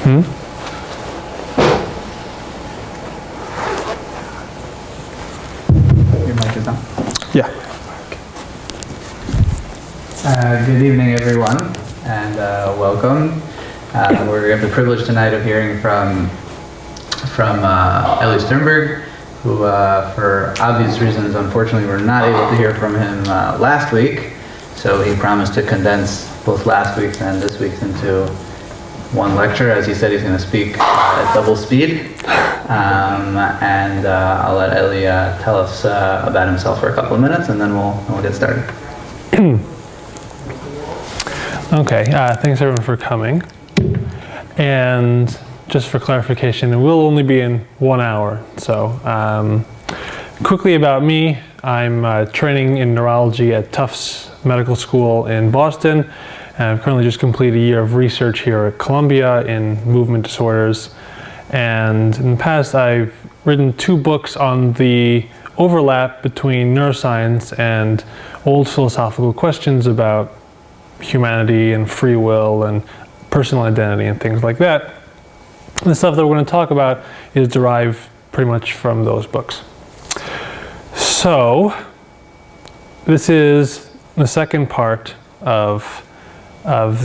Your mic is on. Yeah. Good evening, everyone, and welcome. We have the privilege tonight of hearing from Ellie Sternberg, who, for obvious reasons, unfortunately, we're not able to hear from him last week. So he promised to condense both last week's and this week's into one lecture. As he said, he's going to speak at double speed. And I'll let Ellie tell us about himself for a couple of minutes, and then we'll get started. Okay, thanks everyone for coming. And just for clarification, it will only be in 1 hour. So quickly about me, I'm training in neurology at Tufts Medical School in Boston. And I've currently just completed a year of research here at Columbia in movement disorders. And in the past, I've written 2 books on the overlap between neuroscience and old philosophical questions about humanity and free will and personal identity and things like that. The stuff that we're going to talk about is derived pretty much from those books. So this is the second part of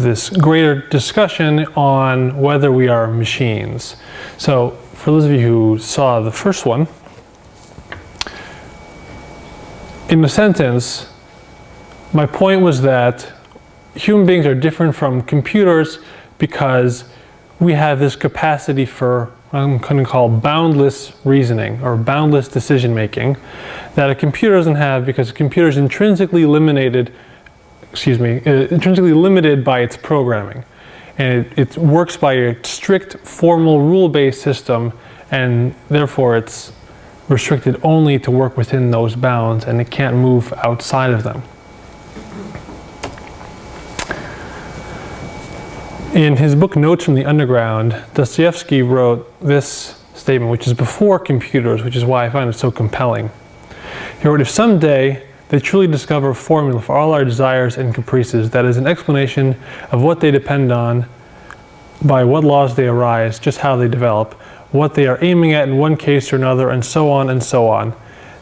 this greater discussion on whether we are machines. So for those of you who saw the first one, in the sentence, my point was that human beings are different from computers because we have this capacity for, I'm going to call boundless reasoning or boundless decision making that a computer doesn't have, because a computer is intrinsically limited by its programming. And it works by a strict formal rule-based system, and therefore it's restricted only to work within those bounds, and it can't move outside of them. In his book Notes from the Underground, Dostoevsky wrote this statement, which is before computers, which is why I find it so compelling. He wrote, "If someday they truly discover a formula for all our desires and caprices that is an explanation of what they depend on, by what laws they arise, just how they develop, what they are aiming at in one case or another, and so on,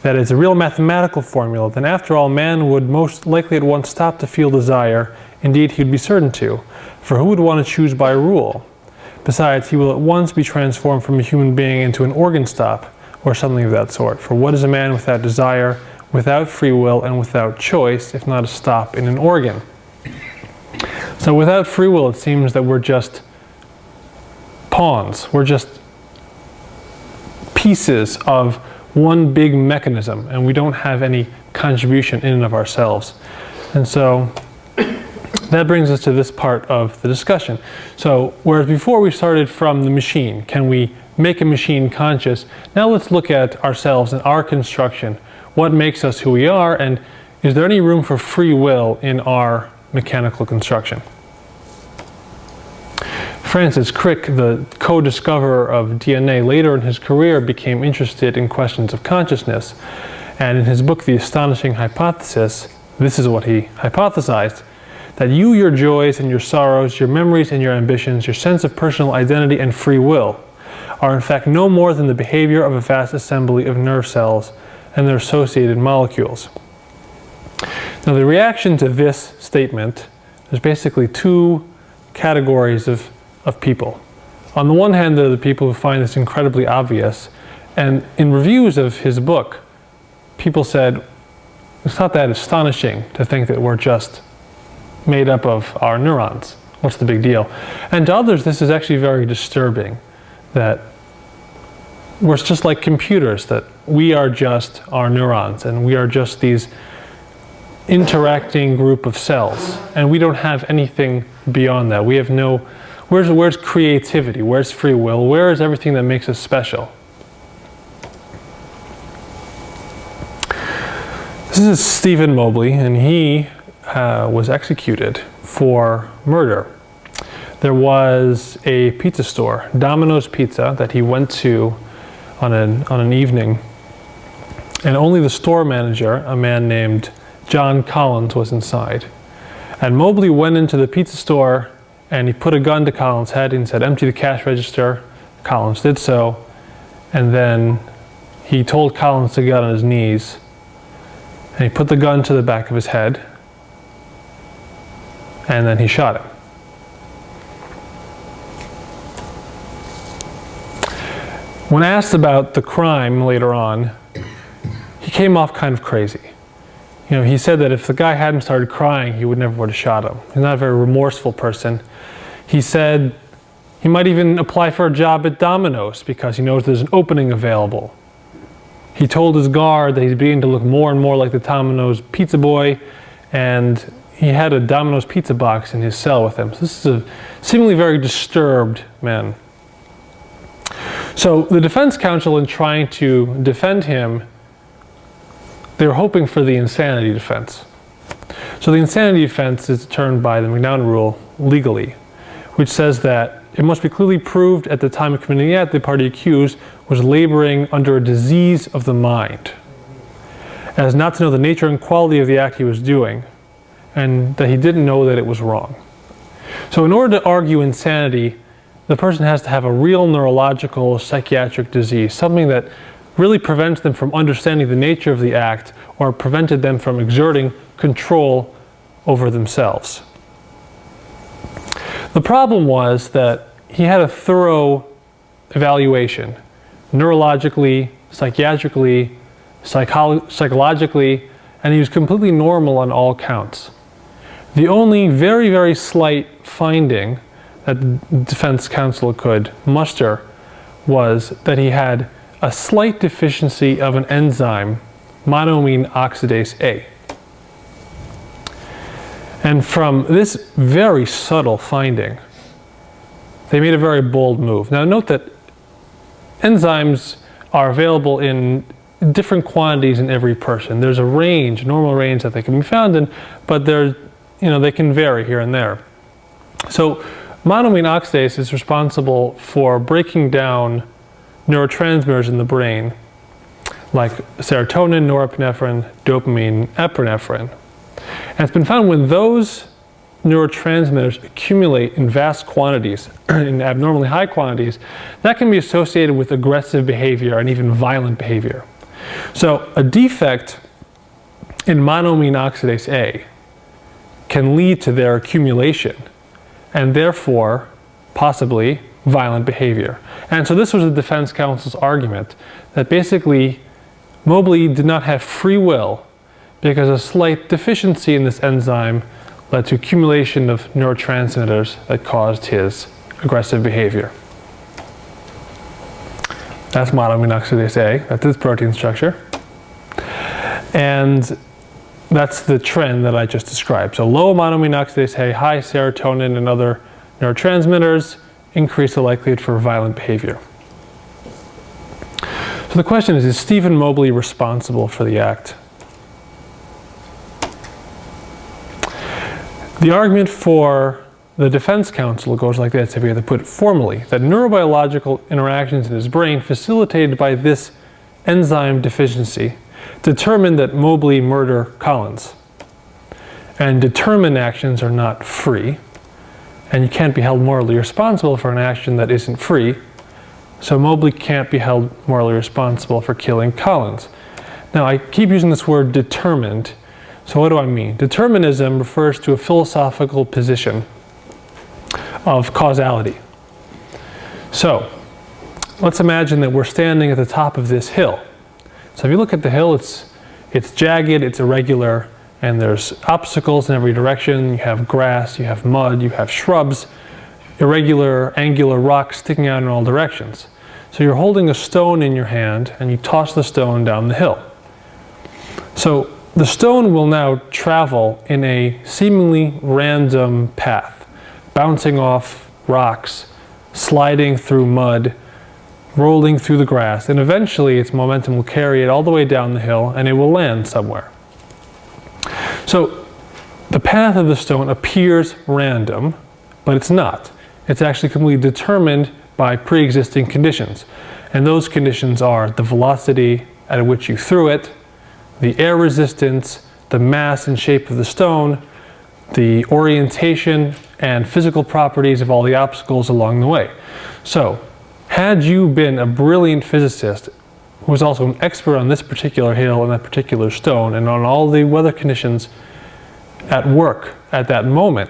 that is a real mathematical formula, then after all, man would most likely at once stop to feel desire. Indeed, he would be certain to. For who would want to choose by rule? Besides, he will at once be transformed from a human being into an organ stop, or something of that sort. For what is a man without desire, without free will, and without choice, if not a stop in an organ?" So without free will, it seems that we're just pawns. We're just pieces of one big mechanism, and we don't have any contribution in and of ourselves. And so that brings us to this part of the discussion. So whereas before we started from the machine, can we make a machine conscious? Now let's look at ourselves and our construction. What makes us who we are, and is there any room for free will in our mechanical construction? Francis Crick, the co-discoverer of DNA, later in his career became interested in questions of consciousness. And in his book, The Astonishing Hypothesis, this is what he hypothesized: that you, your joys and your sorrows, your memories and your ambitions, your sense of personal identity and free will are in fact no more than the behavior of a vast assembly of nerve cells and their associated molecules. Now, the reaction to this statement, there's basically 2 categories of people. On the one hand, there are the people who find this incredibly obvious, and in reviews of his book, people said, it's not that astonishing to think that we're just made up of our neurons. What's the big deal? And to others, this is actually very disturbing, that we're just like computers, that we are just our neurons, and we are just these interacting group of cells, and we don't have anything beyond that. We have no, where's creativity? Where's free will? Where is everything that makes us special? This is Stephen Mobley, and he was executed for murder. There was a pizza store, Domino's Pizza, that he went to on an evening, and only the store manager, a man named John Collins, was inside. And Mobley went into the pizza store and he put a gun to Collins' head and said, "Empty the cash register." Collins did so, and then he told Collins to get on his knees, and he put the gun to the back of his head, and then he shot him. When asked about the crime later on, he came off kind of crazy. You know, he said that if the guy hadn't started crying, he would never would have shot him. He's not a very remorseful person. He said he might even apply for a job at Domino's because he knows there's an opening available. He told his guard that he's beginning to look more and more like the Domino's pizza boy, and he had a Domino's pizza box in his cell with him. So this is a seemingly very disturbed man. So the defense counsel, in trying to defend him, they were hoping for the insanity defense. So the insanity defense is determined by the McDonough rule legally, which says that it must be clearly proved at the time of committing the act the party accused was laboring under a disease of the mind, as not to know the nature and quality of the act he was doing, and that he didn't know that it was wrong. So in order to argue insanity, the person has to have a real neurological psychiatric disease, something that really prevents them from understanding the nature of the act or prevented them from exerting control over themselves. The problem was that he had a thorough evaluation, neurologically, psychiatrically, psychologically, and he was completely normal on all counts. The only very, very slight finding that the defense counsel could muster was that he had a slight deficiency of an enzyme, monoamine oxidase A. And from this very subtle finding, they made a very bold move. Now note that enzymes are available in different quantities in every person. There's a range, normal range that they can be found in, but they can vary here and there. So monoamine oxidase is responsible for breaking down neurotransmitters in the brain, like serotonin, norepinephrine, dopamine, epinephrine. And it's been found when those neurotransmitters accumulate in vast quantities, in abnormally high quantities, that can be associated with aggressive behavior and even violent behavior. So a defect in monoamine oxidase A can lead to their accumulation and therefore possibly violent behavior. And so this was the defense counsel's argument, that basically Mobley did not have free will because a slight deficiency in this enzyme led to accumulation of neurotransmitters that caused his aggressive behavior. That's monoamine oxidase A, that's its protein structure. And that's the trend that I just described. So low monoamine oxidase A, high serotonin and other neurotransmitters increase the likelihood for violent behavior. So the question is Stephen Mobley responsible for the act? The argument for the defense counsel goes like this, if we had to put it formally, that neurobiological interactions in his brain facilitated by this enzyme deficiency determined that Mobley murdered Collins. And determined actions are not free, and you can't be held morally responsible for an action that isn't free, so Mobley can't be held morally responsible for killing Collins. Now, I keep using this word determined, so what do I mean? Determinism refers to a philosophical position of causality. So, let's imagine that we're standing at the top of this hill. So if you look at the hill, it's jagged, it's irregular, and there's obstacles in every direction. You have grass, you have mud, you have shrubs, irregular, angular rocks sticking out in all directions. So you're holding a stone in your hand, and you toss the stone down the hill. So the stone will now travel in a seemingly random path, bouncing off rocks, sliding through mud, rolling through the grass, and eventually its momentum will carry it all the way down the hill and it will land somewhere. So the path of the stone appears random, but it's not. It's actually completely determined by pre-existing conditions. And those conditions are the velocity at which you threw it, the air resistance, the mass and shape of the stone, the orientation and physical properties of all the obstacles along the way. So, had you been a brilliant physicist who was also an expert on this particular hill and that particular stone and on all the weather conditions at work at that moment,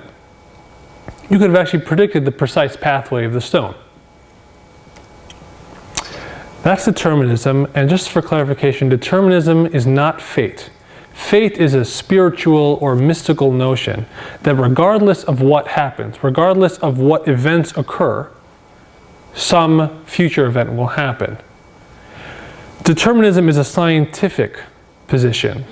you could have actually predicted the precise pathway of the stone. That's determinism, and just for clarification, determinism is not fate. Fate is a spiritual or mystical notion that regardless of what happens, regardless of what events occur, some future event will happen. Determinism is a scientific position,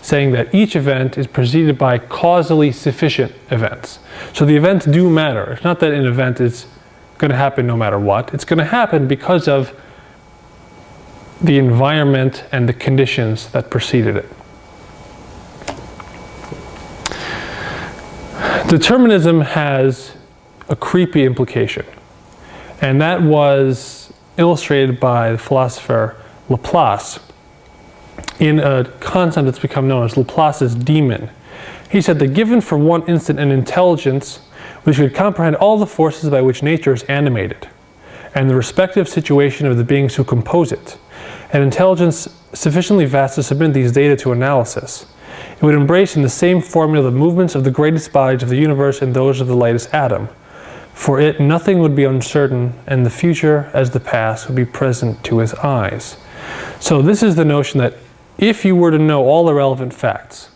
saying that each event is preceded by causally sufficient events. So the events do matter. It's not that an event is going to happen no matter what. It's going to happen because of the environment and the conditions that preceded it. Determinism has a creepy implication, and that was illustrated by the philosopher Laplace in a concept that's become known as Laplace's demon. He said that given for one instant an intelligence which could comprehend all the forces by which nature is animated, and the respective situation of the beings who compose it, an intelligence sufficiently vast to submit these data to analysis, it would embrace in the same formula the movements of the greatest bodies of the universe and those of the lightest atom. For it, nothing would be uncertain, and the future, as the past, would be present to his eyes. So this is the notion that if you were to know all the relevant facts,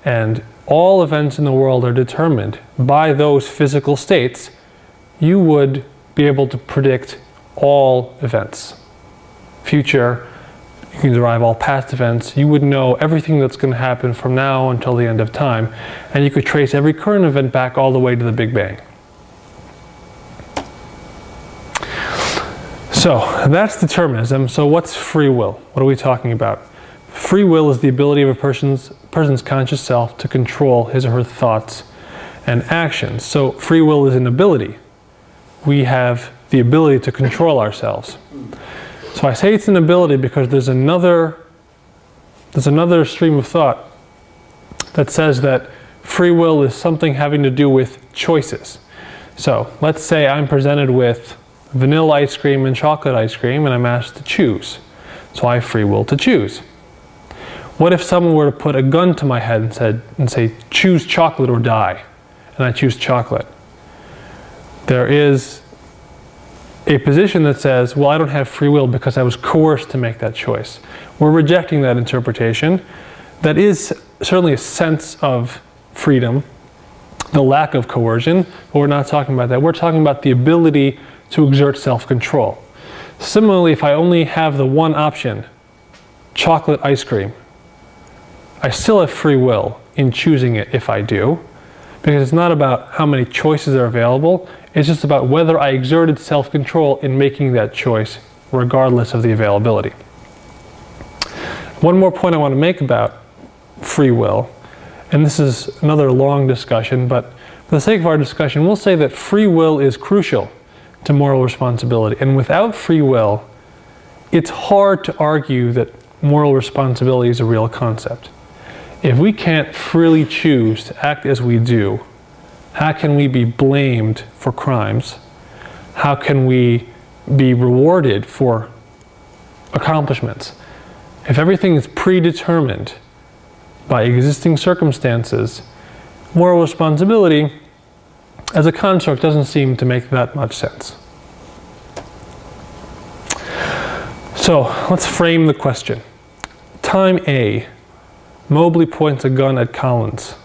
and all events in the world are determined by those physical states, you would be able to predict all events. Future, you can derive all past events. You would know everything that's going to happen from now until the end of time, and you could trace every current event back all the way to the Big Bang. So that's determinism. So what's free will? What are we talking about? Free will is the ability of a person's conscious self to control his or her thoughts and actions. So free will is an ability. We have the ability to control ourselves. So I say it's an ability because there's another stream of thought that says that free will is something having to do with choices. So let's say I'm presented with vanilla ice cream and chocolate ice cream, and I'm asked to choose. So I have free will to choose. What if someone were to put a gun to my head and say, choose chocolate or die? And I choose chocolate. There is a position that says, well, I don't have free will because I was coerced to make that choice. We're rejecting that interpretation. That is certainly a sense of freedom, the lack of coercion, but we're not talking about that. We're talking about the ability to exert self-control. Similarly, if I only have the one option, chocolate ice cream, I still have free will in choosing it if I do, because it's not about how many choices are available, it's just about whether I exerted self-control in making that choice, regardless of the availability. One more point I want to make about free will, and this is another long discussion, but for the sake of our discussion, we'll say that free will is crucial to moral responsibility. And without free will, it's hard to argue that moral responsibility is a real concept. If we can't freely choose to act as we do, how can we be blamed for crimes? How can we be rewarded for accomplishments? If everything is predetermined by existing circumstances, moral responsibility as a construct doesn't seem to make that much sense. So let's frame the question. Time A, Mobley points a gun at Collins.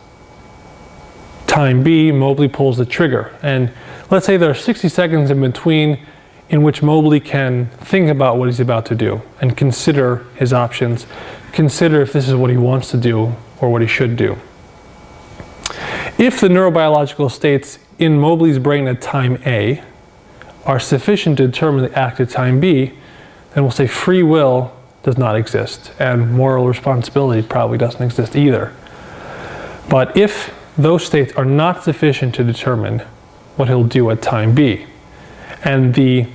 Time B, Mobley pulls the trigger. And let's say there are 60 seconds in between in which Mobley can think about what he's about to do and consider his options, consider if this is what he wants to do or what he should do. If the neurobiological states in Mobley's brain at time A are sufficient to determine the act at time B, then we'll say free will does not exist, and moral responsibility probably doesn't exist either. But if those states are not sufficient to determine what he'll do at time B, and the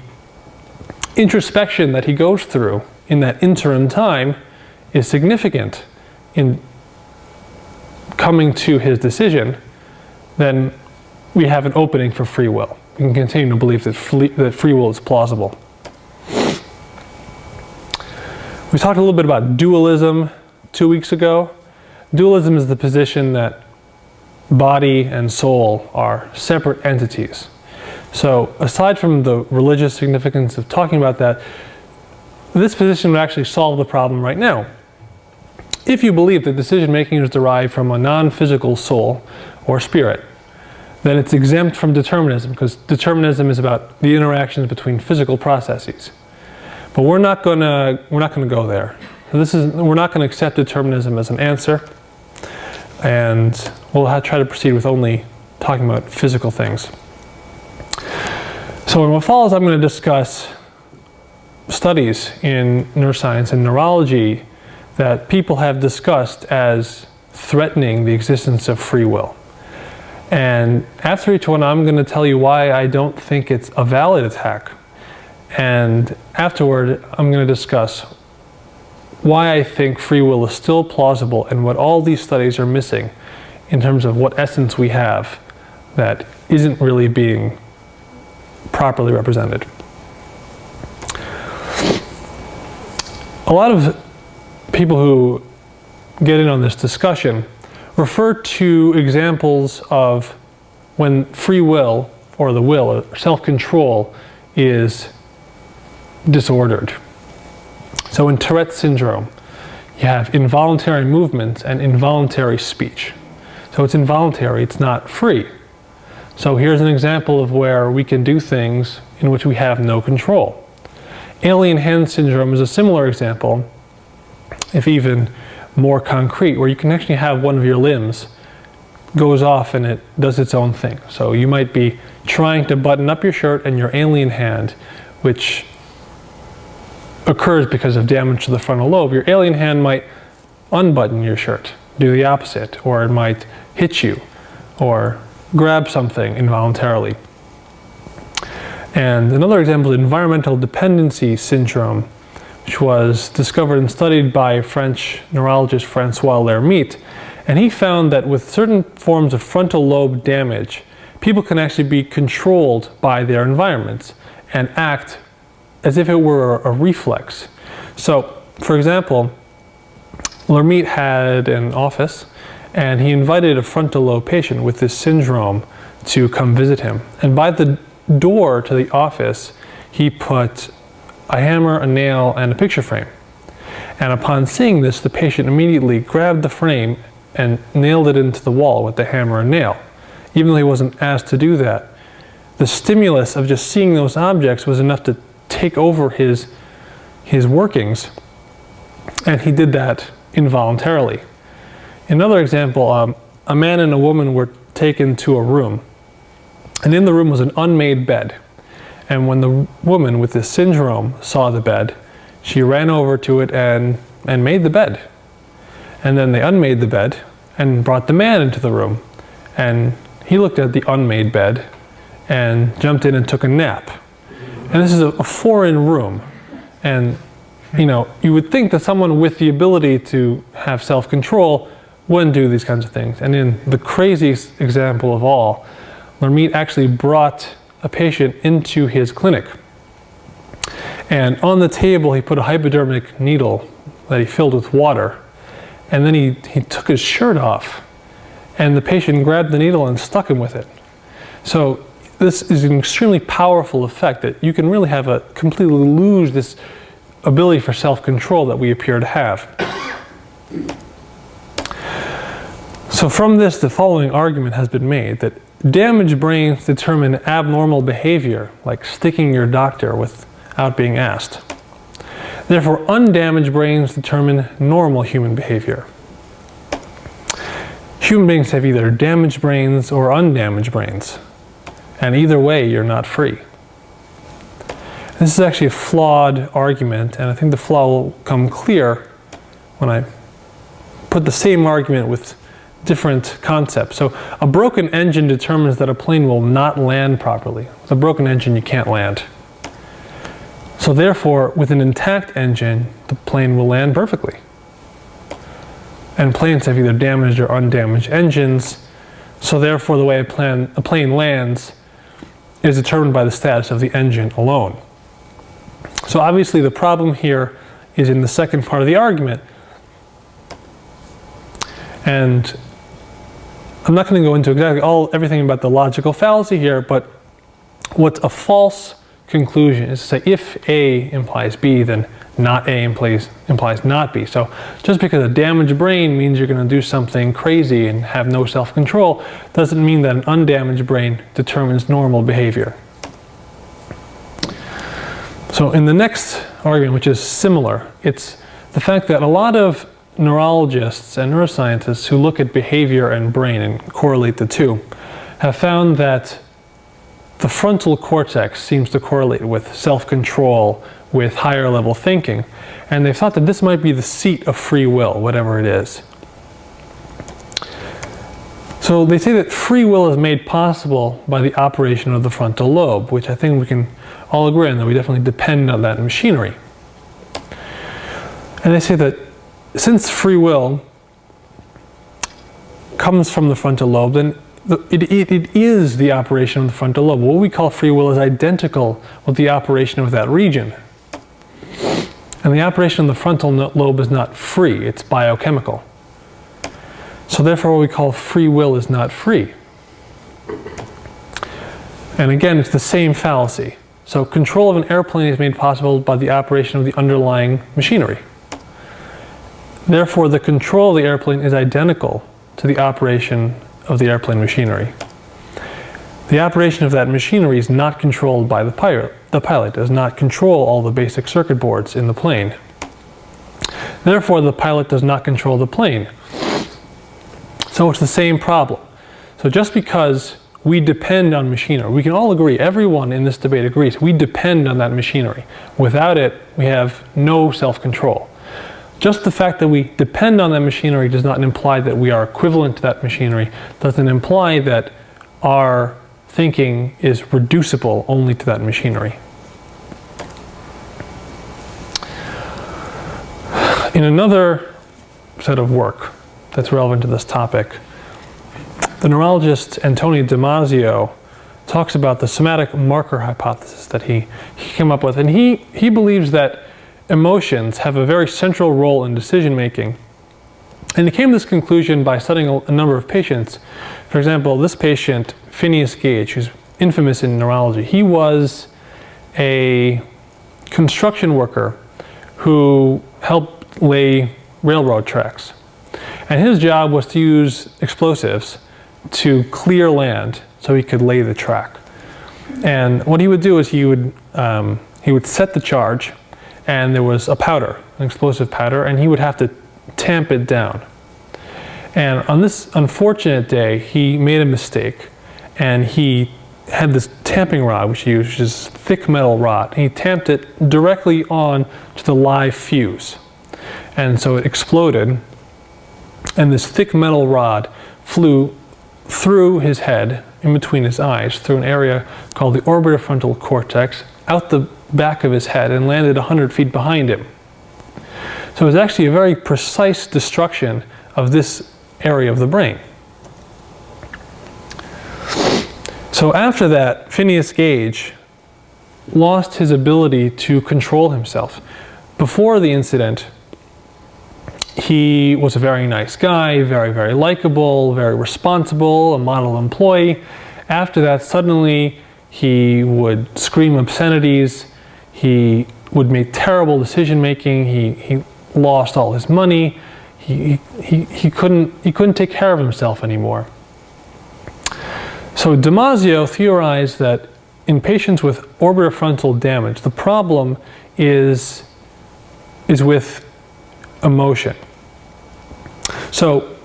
introspection that he goes through in that interim time is significant in coming to his decision, then we have an opening for free will. We can continue to believe that free will is plausible. We talked a little bit about dualism 2 weeks ago. Dualism is the position that body and soul are separate entities. So aside from the religious significance of talking about that, this position would actually solve the problem right now. If you believe that decision making is derived from a non-physical soul or spirit, then it's exempt from determinism, because determinism is about the interactions between physical processes. But we're not going to go there. We're not going to accept determinism as an answer, and we'll try to proceed with only talking about physical things. So in what follows, I'm going to discuss studies in neuroscience and neurology that people have discussed as threatening the existence of free will. And after each one, I'm going to tell you why I don't think it's a valid attack. And afterward, I'm going to discuss why I think free will is still plausible and what all these studies are missing in terms of what essence we have that isn't really being properly represented. A lot of people who get in on this discussion refer to examples of when free will, or the will, or self-control, is disordered. So in Tourette's syndrome, you have involuntary movements and involuntary speech. So it's involuntary, it's not free. So here's an example of where we can do things in which we have no control. Alien hand syndrome is a similar example, if even more concrete, where you can actually have one of your limbs goes off and it does its own thing. So you might be trying to button up your shirt and your alien hand, which occurs because of damage to the frontal lobe, your alien hand might unbutton your shirt, do the opposite, or it might hit you, or grab something involuntarily. And another example is environmental dependency syndrome, which was discovered and studied by French neurologist François Lermite. And he found that with certain forms of frontal lobe damage, people can actually be controlled by their environments and act as if it were a reflex. So, for example, Lermite had an office, and he invited a frontal lobe patient with this syndrome to come visit him. And by the door to the office, he put a hammer, a nail, and a picture frame. And upon seeing this, the patient immediately grabbed the frame and nailed it into the wall with the hammer and nail. Even though he wasn't asked to do that, the stimulus of just seeing those objects was enough to take over his workings, and he did that involuntarily. Another example, a man and a woman were taken to a room, and in the room was an unmade bed. And when the woman with this syndrome saw the bed, she ran over to it and made the bed. And then they unmade the bed and brought the man into the room. And he looked at the unmade bed and jumped in and took a nap. And this is a foreign room. And you would think that someone with the ability to have self-control wouldn't do these kinds of things. And in the craziest example of all, Lermite actually brought a patient into his clinic. And on the table, he put a hypodermic needle that he filled with water. And then he took his shirt off, and the patient grabbed the needle and stuck him with it. So this is an extremely powerful effect that you can really have completely lose this ability for self-control that we appear to have. So from this, the following argument has been made that damaged brains determine abnormal behavior, like sticking your doctor without being asked. Therefore, undamaged brains determine normal human behavior. Human beings have either damaged brains or undamaged brains, and either way, you're not free. This is actually a flawed argument, and I think the flaw will come clear when I put the same argument with different concepts. So a broken engine determines that a plane will not land properly. With a broken engine, you can't land. So therefore, with an intact engine, the plane will land perfectly. And planes have either damaged or undamaged engines. So therefore, the way a plane lands is determined by the status of the engine alone. So obviously the problem here is in the second part of the argument. And I'm not going to go into exactly everything about the logical fallacy here, but what's a false conclusion is to say if A implies B, then not A implies not B. So just because a damaged brain means you're going to do something crazy and have no self-control doesn't mean that an undamaged brain determines normal behavior. So in the next argument, which is similar, it's the fact that a lot of neurologists and neuroscientists who look at behavior and brain and correlate the two have found that the frontal cortex seems to correlate with self-control, with higher level thinking, and they've thought that this might be the seat of free will, whatever it is. So they say that free will is made possible by the operation of the frontal lobe, which I think we can all agree on, that we definitely depend on that machinery. And they say that since free will comes from the frontal lobe, then it is the operation of the frontal lobe. What we call free will is identical with the operation of that region. And the operation of the frontal lobe is not free, it's biochemical. So therefore what we call free will is not free. And again, it's the same fallacy. So control of an airplane is made possible by the operation of the underlying machinery. Therefore, the control of the airplane is identical to the operation of the airplane machinery. The operation of that machinery is not controlled by the pilot. The pilot does not control all the basic circuit boards in the plane. Therefore, the pilot does not control the plane. So it's the same problem. So just because we depend on machinery, we can all agree, everyone in this debate agrees, we depend on that machinery. Without it, we have no self-control. Just the fact that we depend on that machinery does not imply that we are equivalent to that machinery, doesn't imply that our thinking is reducible only to that machinery. In another set of work that's relevant to this topic, the neurologist Antonio Damasio talks about the somatic marker hypothesis that he came up with, and he believes that emotions have a very central role in decision making. And he came to this conclusion by studying a number of patients. For example, this patient, Phineas Gage, who's infamous in neurology, he was a construction worker who helped lay railroad tracks. And his job was to use explosives to clear land so he could lay the track. And what he would do is he would set the charge, and there was a powder, an explosive powder, and he would have to tamp it down. And on this unfortunate day, he made a mistake, and he had this tamping rod, which he used, which is thick metal rod, and he tamped it directly on to the live fuse. And so it exploded, and this thick metal rod flew through his head, in between his eyes, through an area called the orbitofrontal cortex, out the back of his head, and landed 100 feet behind him. So it was actually a very precise destruction of this area of the brain. So after that, Phineas Gage lost his ability to control himself. Before the incident, he was a very nice guy, very, very likable, very responsible, a model employee. After that, suddenly he would scream obscenities, he would make terrible decision making, he lost all his money, he couldn't take care of himself anymore. So Damasio theorized that in patients with orbitofrontal damage, the problem is with emotion. So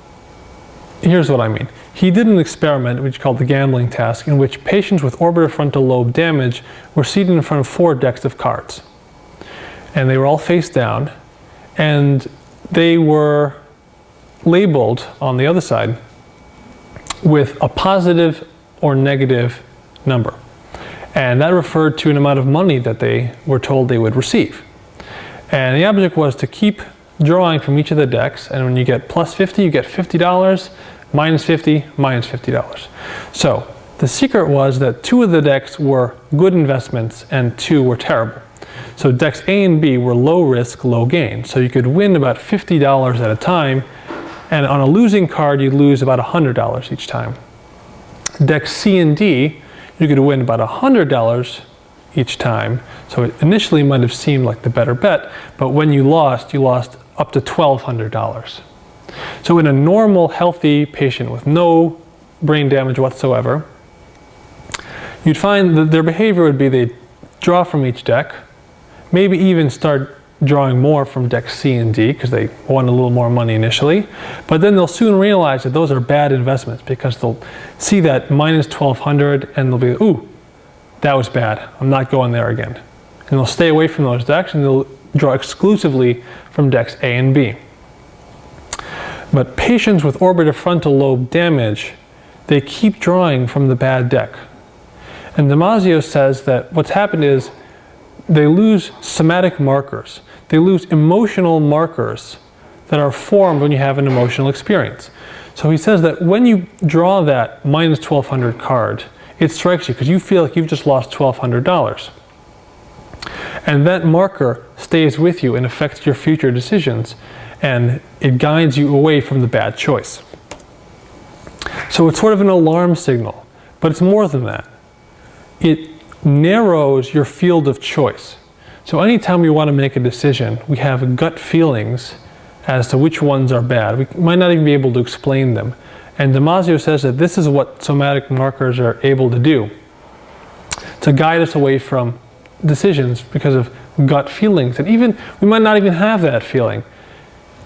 here's what I mean. He did an experiment which he called the gambling task, in which patients with orbitofrontal lobe damage were seated in front of 4 decks of cards. And they were all face down, and they were labeled on the other side with a positive or negative number. And that referred to an amount of money that they were told they would receive. And the object was to keep drawing from each of the decks, and when you get plus 50, you get $50, minus 50, minus $50. So the secret was that 2 of the decks were good investments and 2 were terrible. So decks A and B were low risk, low gain. So you could win about $50 at a time, and on a losing card, you'd lose about $100 each time. Deck C and D, you could win about $100 each time. So it initially might have seemed like the better bet, but when you lost up to $1,200. So in a normal, healthy patient with no brain damage whatsoever, you'd find that their behavior would be they'd draw from each deck, maybe even start drawing more from deck C and D because they won a little more money initially, but then they'll soon realize that those are bad investments because they'll see that minus 1,200 and they'll be, ooh, that was bad, I'm not going there again. And they'll stay away from those decks and they'll draw exclusively from decks A and B. But patients with orbitofrontal lobe damage, they keep drawing from the bad deck. And Damasio says that what's happened is they lose somatic markers. They lose emotional markers that are formed when you have an emotional experience. So he says that when you draw that minus 1,200 card, it strikes you because you feel like you've just lost $1,200. And that marker stays with you and affects your future decisions, and it guides you away from the bad choice. So it's sort of an alarm signal, but it's more than that. It narrows your field of choice. So anytime we want to make a decision, we have gut feelings as to which ones are bad. We might not even be able to explain them. And Damasio says that this is what somatic markers are able to do, to guide us away from decisions because of gut feelings. And even, we might not even have that feeling.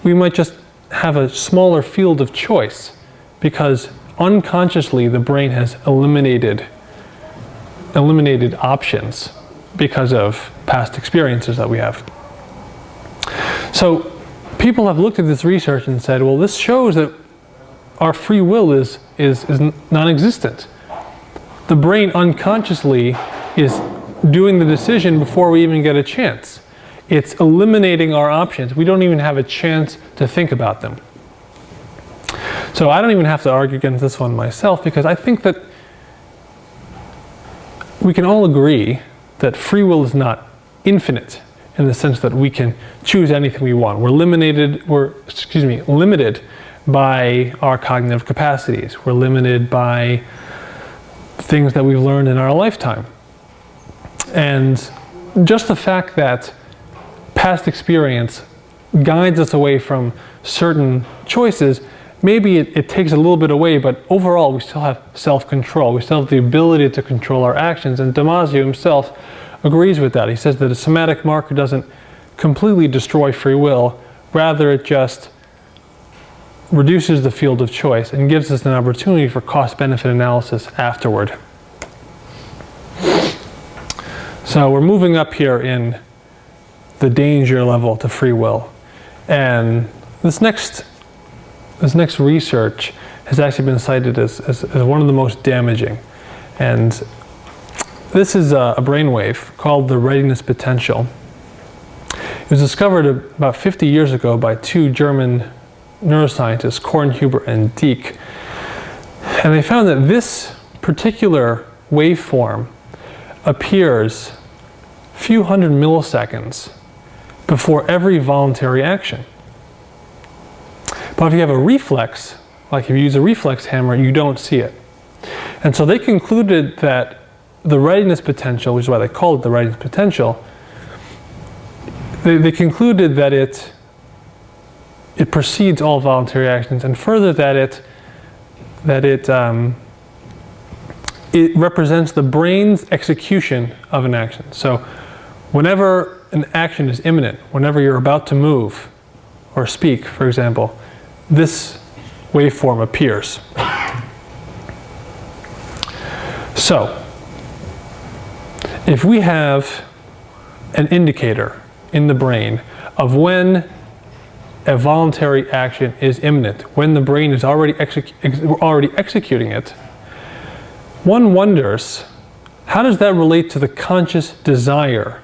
We might just have a smaller field of choice because unconsciously the brain has eliminated options because of past experiences that we have. So people have looked at this research and said, well, this shows that our free will is non-existent. The brain unconsciously is doing the decision before we even get a chance. It's eliminating our options. We don't even have a chance to think about them. So I don't even have to argue against this one myself because I think that we can all agree that free will is not infinite in the sense that we can choose anything we want. We're limited by our cognitive capacities. We're limited by things that we've learned in our lifetime. And just the fact that past experience guides us away from certain choices, maybe it takes a little bit away, but overall we still have self-control. We still have the ability to control our actions. And Damasio himself agrees with that. He says that a somatic marker doesn't completely destroy free will, rather it just reduces the field of choice and gives us an opportunity for cost-benefit analysis afterward. So we're moving up here in the danger level to free will. And this next research has actually been cited as one of the most damaging. And this is a brainwave called the readiness potential. It was discovered about 50 years ago by 2 German neuroscientists, Kornhuber and Dieck. And they found that this particular waveform appears a few hundred milliseconds before every voluntary action. But if you have a reflex, like if you use a reflex hammer, you don't see it. And so they concluded that the readiness potential, which is why they called it the readiness potential, they concluded that it precedes all voluntary actions, and further that it represents the brain's execution of an action. So whenever an action is imminent, whenever you're about to move or speak, for example, this waveform appears. So, if we have an indicator in the brain of when a voluntary action is imminent, when the brain is already executing it, one wonders, how does that relate to the conscious desire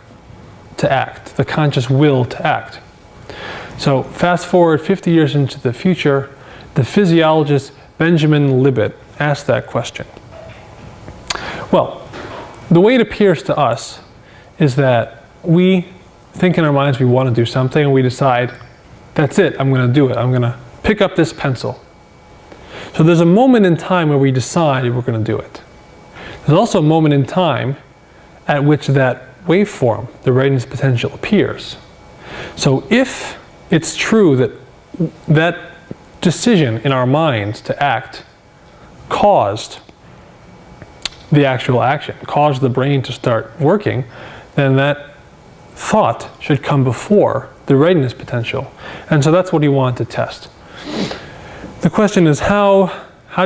to act, the conscious will to act? So fast forward 50 years into the future, the physiologists Benjamin Libet asked that question? Well, the way it appears to us is that we think in our minds we want to do something and we decide, that's it, I'm going to do it. I'm going to pick up this pencil. So there's a moment in time where we decide we're going to do it. There's also a moment in time at which that waveform, the readiness potential, appears. So if it's true that that decision in our minds to act caused the actual action, caused the brain to start working, then that thought should come before the readiness potential. And so that's what he wanted to test. The question is how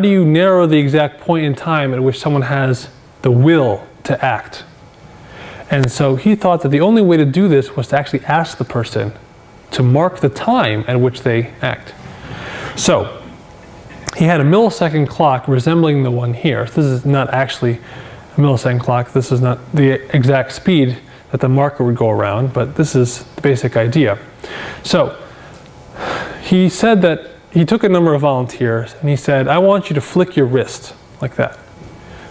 do you narrow the exact point in time at which someone has the will to act? And so he thought that the only way to do this was to actually ask the person to mark the time at which they act. So he had a millisecond clock resembling the one here. This is not actually a millisecond clock. This is not the exact speed that the marker would go around, but this is the basic idea. So he said that he took a number of volunteers and he said, I want you to flick your wrist like that.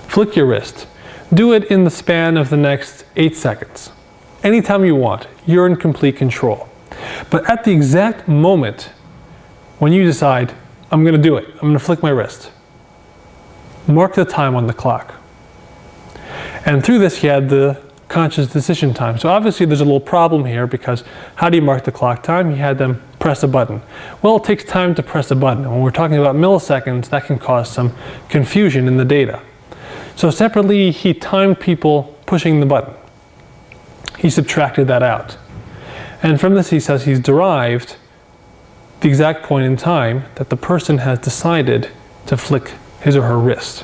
Flick your wrist. Do it in the span of the next 8 seconds. Anytime you want. You're in complete control. But at the exact moment when you decide, I'm going to do it, I'm going to flick my wrist, mark the time on the clock. And through this he had the conscious decision time. So obviously there's a little problem here, because how do you mark the clock time? He had them press a button. Well, it takes time to press a button. And when we're talking about milliseconds, that can cause some confusion in the data. So separately, he timed people pushing the button. He subtracted that out. And from this he says he's derived the exact point in time that the person has decided to flick his or her wrist.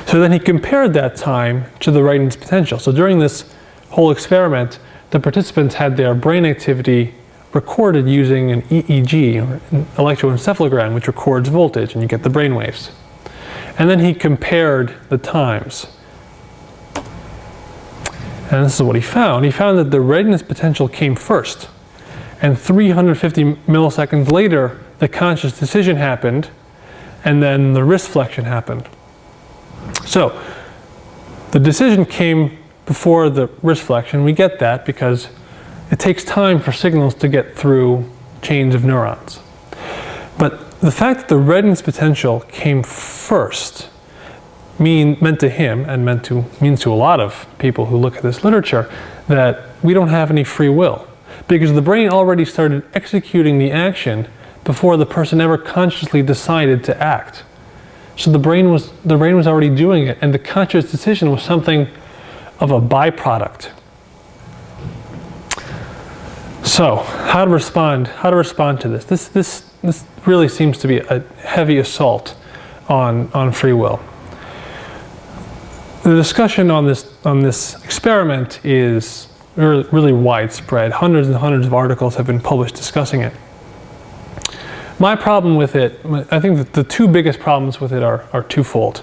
So then he compared that time to the readiness potential. So during this whole experiment, the participants had their brain activity recorded using an EEG, or an electroencephalogram, which records voltage, and you get the brain waves. And then he compared the times. And this is what he found. He found that the readiness potential came first. And 350 milliseconds later, the conscious decision happened, and then the wrist flexion happened. So the decision came before the wrist flexion. We get that because it takes time for signals to get through chains of neurons. But the fact that the readiness potential came first meant to him, and means to a lot of people who look at this literature, that we don't have any free will, because the brain already started executing the action before the person ever consciously decided to act. So the brain was already doing it, and the conscious decision was something of a byproduct. So how to respond to this? This really seems to be a heavy assault on free will. The discussion on this experiment is really widespread. Hundreds and hundreds of articles have been published discussing it. My problem with it, I think that the two biggest problems with it are twofold.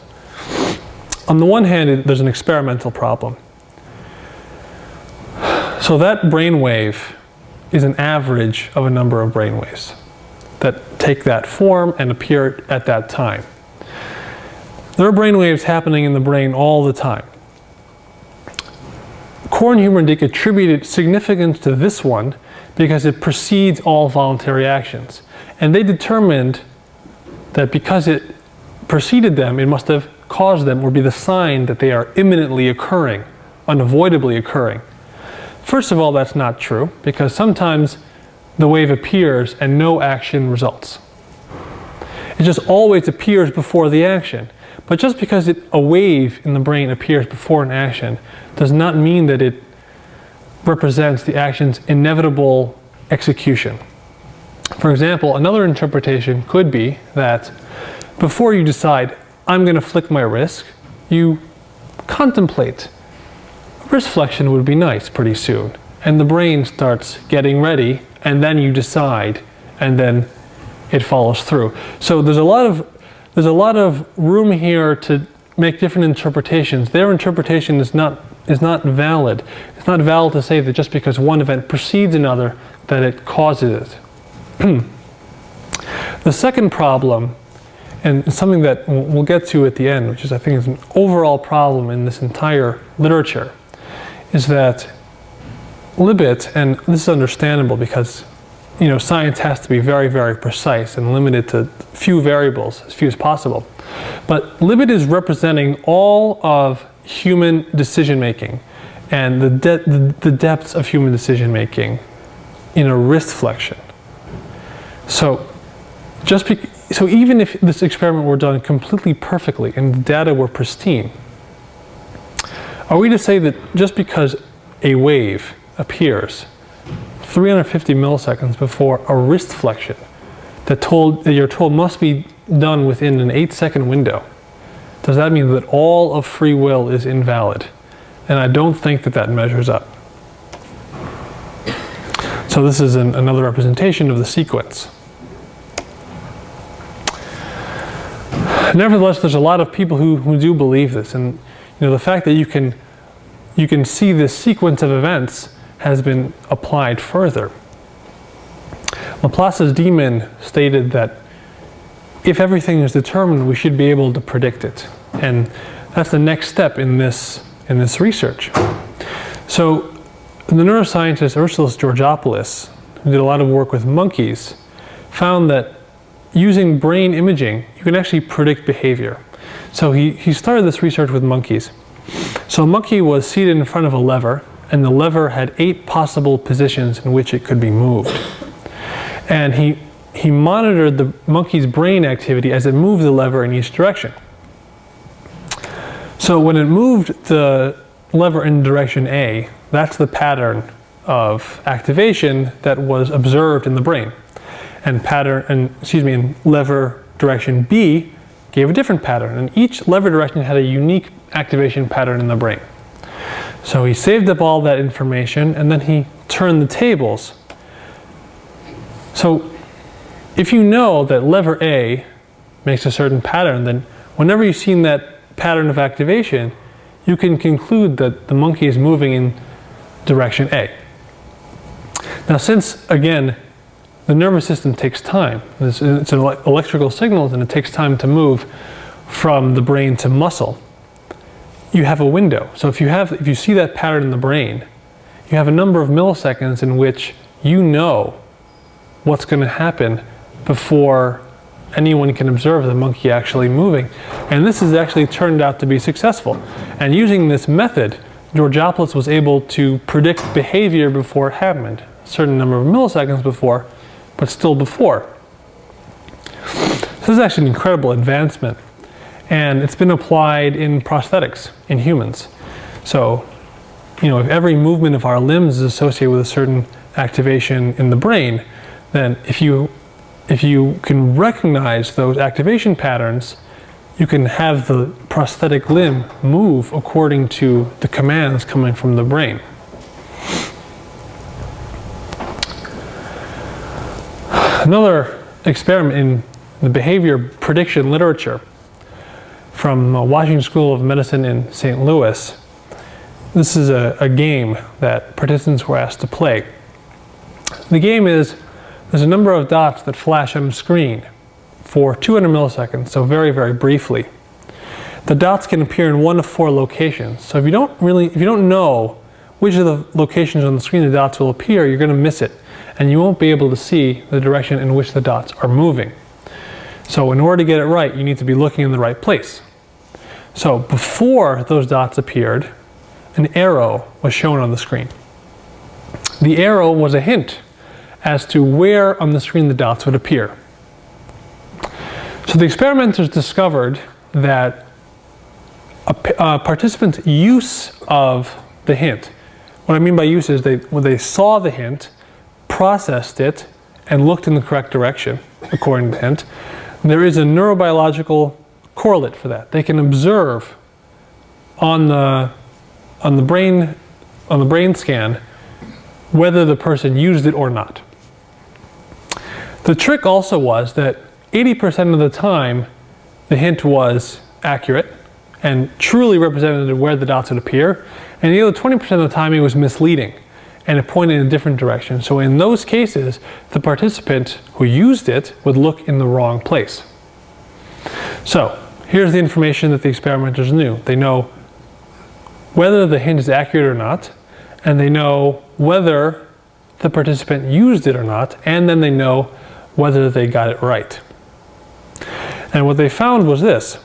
On the one hand, there's an experimental problem. So that brainwave is an average of a number of brainwaves that take that form and appear at that time. There are brainwaves happening in the brain all the time. Korn, Huber, and Dick attributed significance to this one because it precedes all voluntary actions. And they determined that because it preceded them, it must have caused them, or be the sign that they are imminently occurring, unavoidably occurring. First of all, that's not true, because sometimes the wave appears and no action results. It just always appears before the action. But just because a wave in the brain appears before an action does not mean that it represents the action's inevitable execution. For example, another interpretation could be that before you decide, I'm going to flick my wrist, you contemplate. Wrist flexion would be nice pretty soon. And the brain starts getting ready, and then you decide, and then it follows through. So there's a lot of room here to make different interpretations. Their interpretation is not valid. It's not valid to say that just because one event precedes another, that it causes it. The second problem and something that we'll get to at the end, which is I think is an overall problem in this entire literature, is that Libet, and this is understandable because science has to be very, very precise and limited to few variables, as few as possible. But Libet is representing all of human decision making and the depths of human decision making in a wrist flexion. So even if this experiment were done completely perfectly and the data were pristine, are we to say that just because a wave appears 350 milliseconds before a wrist flexion that you're told must be done within an 8-second window, does that mean that all of free will is invalid? And I don't think that measures up. So this is another representation of the sequence. Nevertheless, there's a lot of people who do believe this, and the fact that you can see this sequence of events has been applied further. Laplace's demon stated that if everything is determined, we should be able to predict it, and that's the next step in this research. So the neuroscientist Ursulus Georgopoulos, who did a lot of work with monkeys, found that using brain imaging, you can actually predict behavior. So he started this research with monkeys. So a monkey was seated in front of a lever, and the lever had 8 possible positions in which it could be moved. And he monitored the monkey's brain activity as it moved the lever in each direction. So when it moved the lever in direction A, that's the pattern of activation that was observed in the brain. And in lever direction B gave a different pattern, and each lever direction had a unique activation pattern in the brain. So he saved up all that information, and then he turned the tables. So if you know that lever A makes a certain pattern, then whenever you've seen that pattern of activation, you can conclude that the monkey is moving in direction A. Now, since, again, the nervous system takes time, it's electrical signals, and it takes time to move from the brain to muscle, you have a window. So if you see that pattern in the brain, you have a number of milliseconds in which you know what's going to happen before anyone can observe the monkey actually moving. And this has actually turned out to be successful. And using this method, Georgopoulos was able to predict behavior before it happened, a certain number of milliseconds before, but still before. This is actually an incredible advancement. And it's been applied in prosthetics, in humans. So, if every movement of our limbs is associated with a certain activation in the brain, then if you can recognize those activation patterns, you can have the prosthetic limb move according to the commands coming from the brain. Another experiment in the behavior prediction literature from Washington School of Medicine in St. Louis. This is a game that participants were asked to play. The game is, there's a number of dots that flash on the screen for 200 milliseconds, so very, very briefly. The dots can appear in 1 of 4 locations. So if you don't know which of the locations on the screen the dots will appear, you're going to miss it, and you won't be able to see the direction in which the dots are moving. So in order to get it right, you need to be looking in the right place. So before those dots appeared, an arrow was shown on the screen. The arrow was a hint as to where on the screen the dots would appear. So the experimenters discovered that a participant's use of the hint, what I mean by use is when they saw the hint, processed it, and looked in the correct direction according to the hint, there is a neurobiological correlate for that. They can observe on the brain scan whether the person used it or not. The trick also was that 80% of the time the hint was accurate and truly represented where the dots would appear, and the other 20% of the time it was misleading and it pointed in a different direction. So in those cases, the participant who used it would look in the wrong place. So here's the information that the experimenters knew. They know whether the hint is accurate or not, and they know whether the participant used it or not, and then they know whether they got it right. And what they found was this,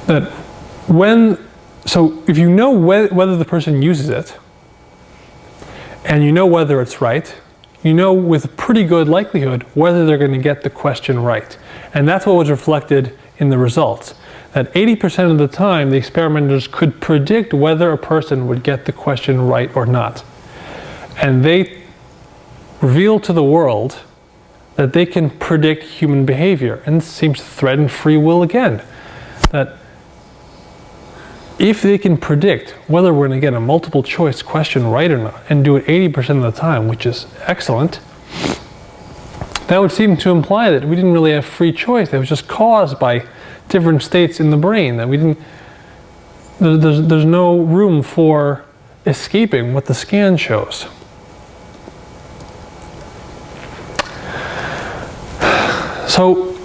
that so if you know whether the person uses it, and you know whether it's right, you know with pretty good likelihood whether they're going to get the question right. And that's what was reflected in the results. That 80% of the time, the experimenters could predict whether a person would get the question right or not. And they revealed to the world that they can predict human behavior. And this seems to threaten free will again. That if they can predict whether we're going to get a multiple choice question right or not, and do it 80% of the time, which is excellent, that would seem to imply that we didn't really have free choice. That was just caused by different states in the brain, that we didn't, there's no room for escaping what the scan shows. So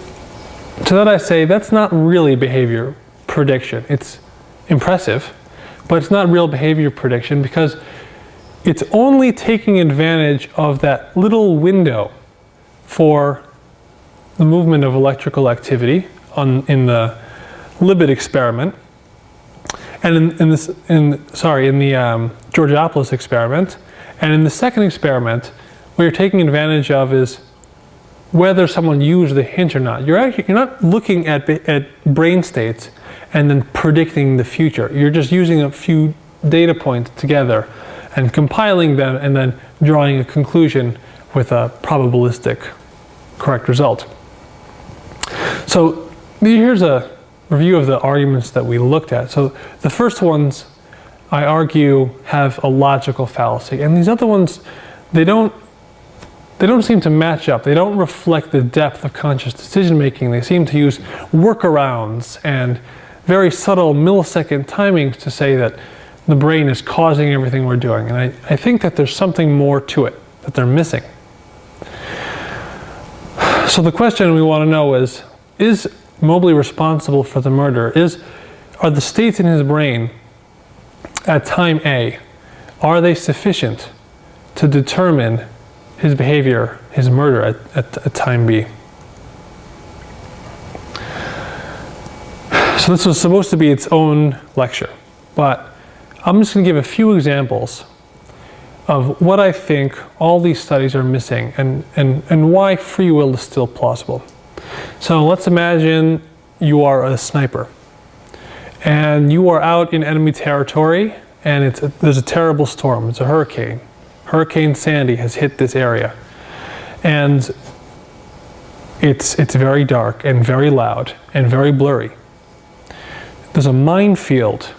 to that I say, that's not really behavior prediction. It's impressive, but it's not real behavior prediction because it's only taking advantage of that little window for the movement of electrical activity in the Libet experiment, and in the Georgopoulos experiment, and in the second experiment, what you're taking advantage of is whether someone used the hint or not. You're not looking at brain states and then predicting the future. You're just using a few data points together and compiling them and then drawing a conclusion with a probabilistic correct result. So here's a review of the arguments that we looked at. So the first ones, I argue, have a logical fallacy, and these other ones, they don't seem to match up. They don't reflect the depth of conscious decision making. They seem to use workarounds and very subtle millisecond timings to say that the brain is causing everything we're doing. And I think that there's something more to it that they're missing. So the question we want to know is Mobley responsible for the murder? Are the states in his brain at time A, are they sufficient to determine his behavior, his murder at time B? So this was supposed to be its own lecture, but I'm just going to give a few examples of what I think all these studies are missing and why free will is still plausible. So let's imagine you are a sniper and you are out in enemy territory and there's a terrible storm. It's a hurricane. Hurricane Sandy has hit this area and it's very dark and very loud and very blurry. There's a minefield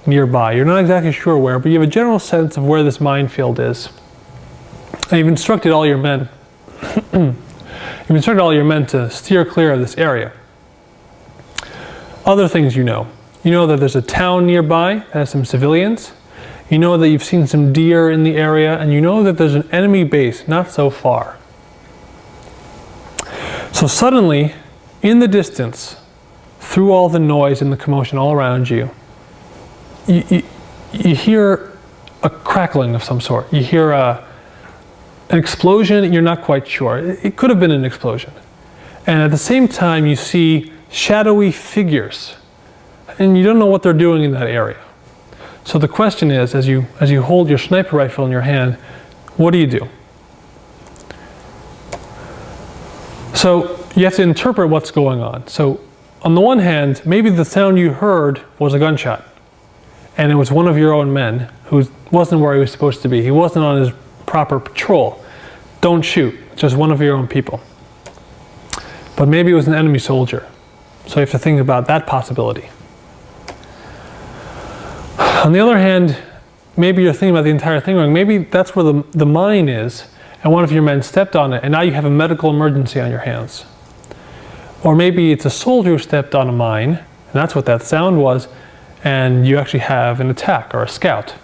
nearby. You're not exactly sure where, but you have a general sense of where this minefield is. And you've instructed all your men to steer clear of this area. Other things you know. You know that there's a town nearby that has some civilians. You know that you've seen some deer in the area, and you know that there's an enemy base not so far. So suddenly, in the distance, through all the noise and the commotion all around you, you hear a crackling of some sort. You hear an explosion, you're not quite sure. It could have been an explosion. And at the same time, you see shadowy figures, and you don't know what they're doing in that area. So the question is, as you hold your sniper rifle in your hand, what do you do? So you have to interpret what's going on. So on the one hand, maybe the sound you heard was a gunshot, and it was one of your own men who wasn't where he was supposed to be. He wasn't on his proper patrol. Don't shoot, just one of your own people. But maybe it was an enemy soldier. So you have to think about that possibility. On the other hand, maybe you're thinking about the entire thing wrong. Maybe that's where the mine is, and one of your men stepped on it, and now you have a medical emergency on your hands. Or maybe it's a soldier who stepped on a mine, and that's what that sound was, and you actually have an attack or a scout.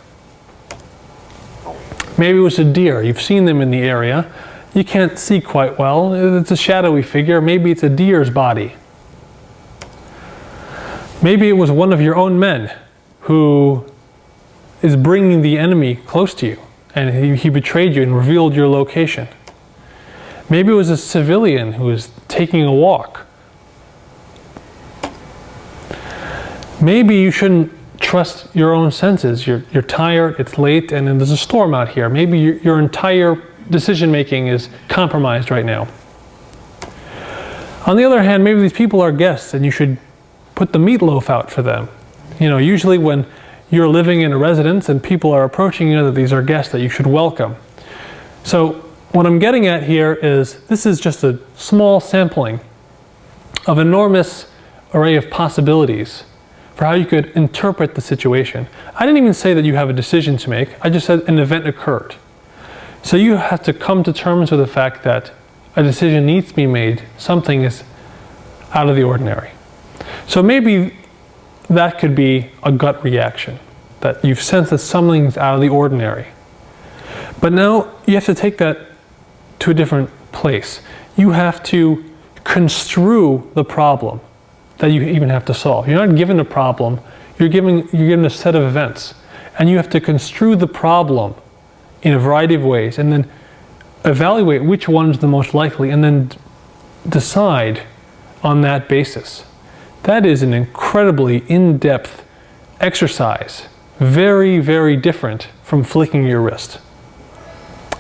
Maybe it was a deer. You've seen them in the area, you can't see quite well. It's a shadowy figure. Maybe it's a deer's body. Maybe it was one of your own men who is bringing the enemy close to you, and he betrayed you and revealed your location. Maybe it was a civilian who was taking a walk. Maybe you shouldn't trust your own senses. You're tired, it's late, and then there's a storm out here. Maybe your entire decision making is compromised right now. On the other hand, maybe these people are guests and you should put the meatloaf out for them. You know, usually when you're living in a residence and people are approaching you, that these are guests that you should welcome. So what I'm getting at here is this is just a small sampling of enormous array of possibilities for how you could interpret the situation. I didn't even say that you have a decision to make. I just said an event occurred. So you have to come to terms with the fact that a decision needs to be made. Something is out of the ordinary. So maybe that could be a gut reaction, that you've sensed that something's out of the ordinary. But now you have to take that to a different place. You have to construe the problem that you even have to solve. You're not given a problem, you're given a set of events. And you have to construe the problem in a variety of ways and then evaluate which one's the most likely and then decide on that basis. That is an incredibly in-depth exercise. Very, very different from flicking your wrist.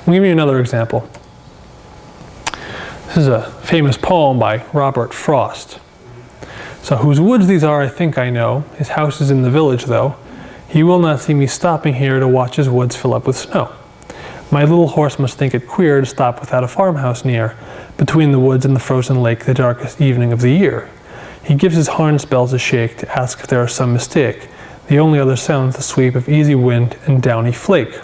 I'll give you another example. This is a famous poem by Robert Frost. So whose woods these are, I think I know. His house is in the village, though. He will not see me stopping here to watch his woods fill up with snow. My little horse must think it queer to stop without a farmhouse near, between the woods and the frozen lake, the darkest evening of the year. He gives his harness bells a shake to ask if there is some mistake. The only other sound's the sweep of easy wind and downy flake.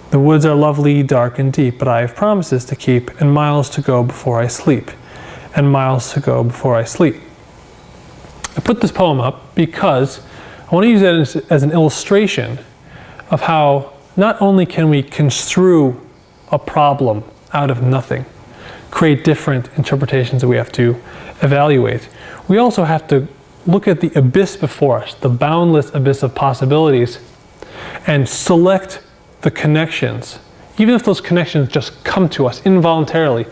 The woods are lovely, dark and deep, but I have promises to keep, and miles to go before I sleep. And miles to go before I sleep. I put this poem up because I want to use it as an illustration of how not only can we construe a problem out of nothing, create different interpretations that we have to evaluate, we also have to look at the abyss before us, the boundless abyss of possibilities, and select the connections. Even if those connections just come to us involuntarily,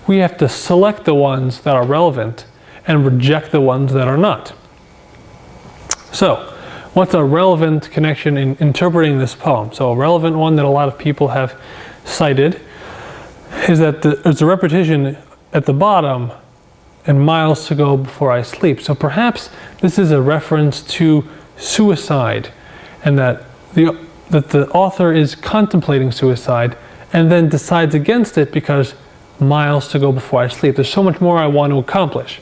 we have to select the ones that are relevant and reject the ones that are not. So, what's a relevant connection in interpreting this poem? So a relevant one that a lot of people have cited is that there's a repetition at the bottom, and miles to go before I sleep. So perhaps this is a reference to suicide, and that the author is contemplating suicide and then decides against it because miles to go before I sleep. There's so much more I want to accomplish.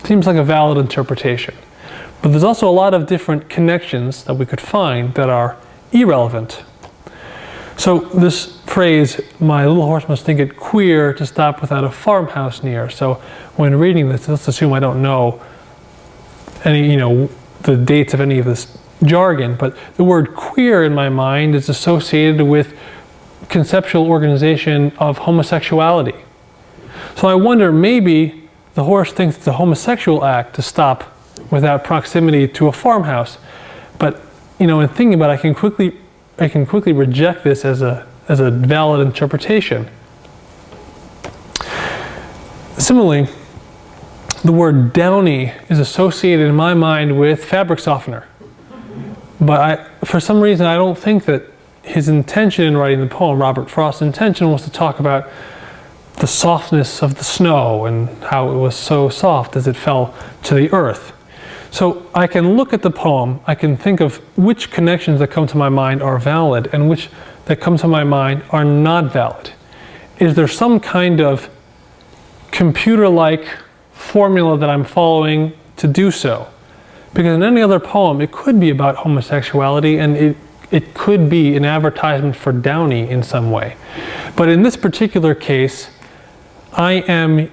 Seems like a valid interpretation. But there's also a lot of different connections that we could find that are irrelevant. So this phrase, my little horse must think it queer to stop without a farmhouse near. So when reading this, let's assume I don't know any, the dates of any of this jargon, but the word queer in my mind is associated with conceptual organization of homosexuality. So I wonder, maybe the horse thinks it's a homosexual act to stop without proximity to a farmhouse. But in thinking about it, I can quickly reject this as a valid interpretation. Similarly, the word downy is associated in my mind with fabric softener. But for some reason, I don't think that his intention in writing the poem, Robert Frost's intention, was to talk about the softness of the snow and how it was so soft as it fell to the earth. So I can look at the poem, I can think of which connections that come to my mind are valid and which that come to my mind are not valid. Is there some kind of computer-like formula that I'm following to do so? Because in any other poem, it could be about homosexuality and it could be an advertisement for Downy in some way. But in this particular case, I am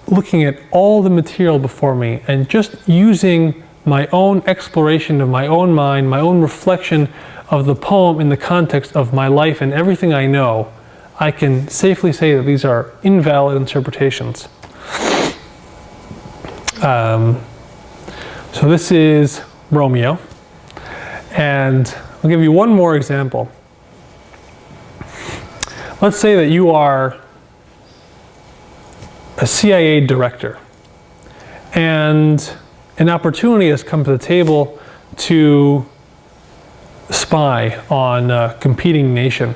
looking at all the material before me and just using my own exploration of my own mind, my own reflection of the poem in the context of my life and everything I know, I can safely say that these are invalid interpretations. So this is Romeo, and I'll give you one more example. Let's say that you are a CIA director, and an opportunity has come to the table to spy on a competing nation.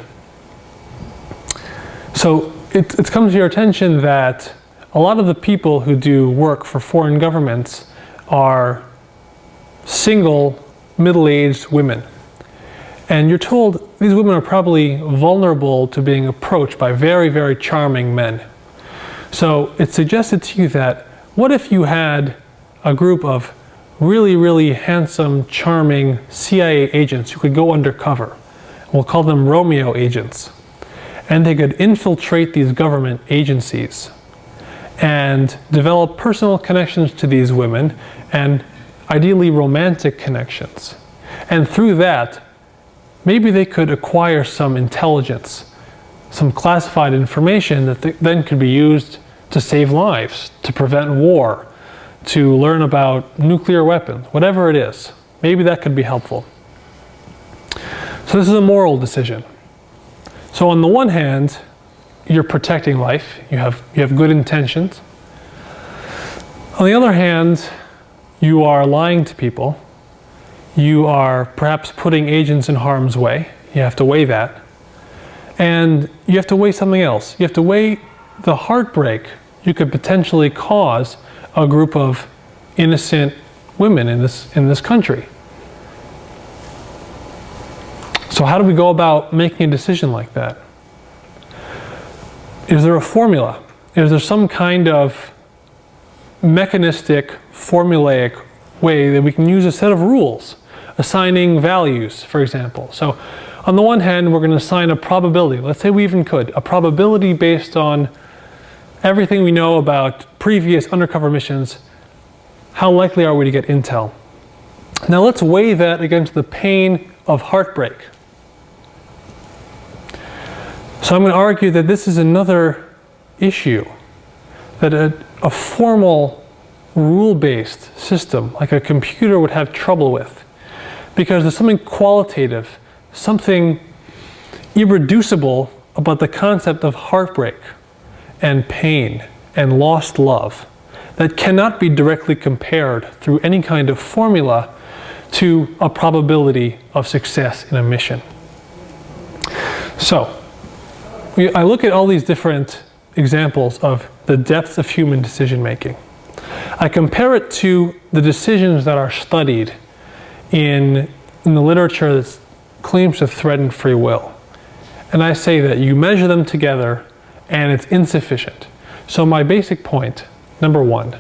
So it's come to your attention that a lot of the people who do work for foreign governments are single, middle-aged women. And you're told these women are probably vulnerable to being approached by very, very charming men. So it's suggested to you that, what if you had a group of really, really handsome, charming CIA agents who could go undercover? We'll call them Romeo agents. And they could infiltrate these government agencies and develop personal connections to these women, and ideally romantic connections. And through that, maybe they could acquire some intelligence, some classified information that then could be used to save lives, to prevent war, to learn about nuclear weapons, whatever it is. Maybe that could be helpful. So this is a moral decision. So on the one hand, you're protecting life, you have good intentions. On the other hand, you are lying to people. You are perhaps putting agents in harm's way. You have to weigh that. And you have to weigh something else. You have to weigh the heartbreak you could potentially cause a group of innocent women in this country. So how do we go about making a decision like that? Is there a formula? Is there some kind of mechanistic, formulaic way that we can use a set of rules, assigning values, for example? So on the one hand, we're going to assign a probability. Let's say we even could. A probability based on everything we know about previous undercover missions. How likely are we to get intel? Now let's weigh that against the pain of heartbreak. So I'm going to argue that this is another issue, that a formal rule-based system like a computer would have trouble with, because there's something qualitative, something irreducible about the concept of heartbreak and pain and lost love that cannot be directly compared through any kind of formula to a probability of success in a mission. So I look at all these different examples of the depth of human decision making. I compare it to the decisions that are studied in the literature that claims to threaten free will. And I say that you measure them together and it's insufficient. So my basic point, number one,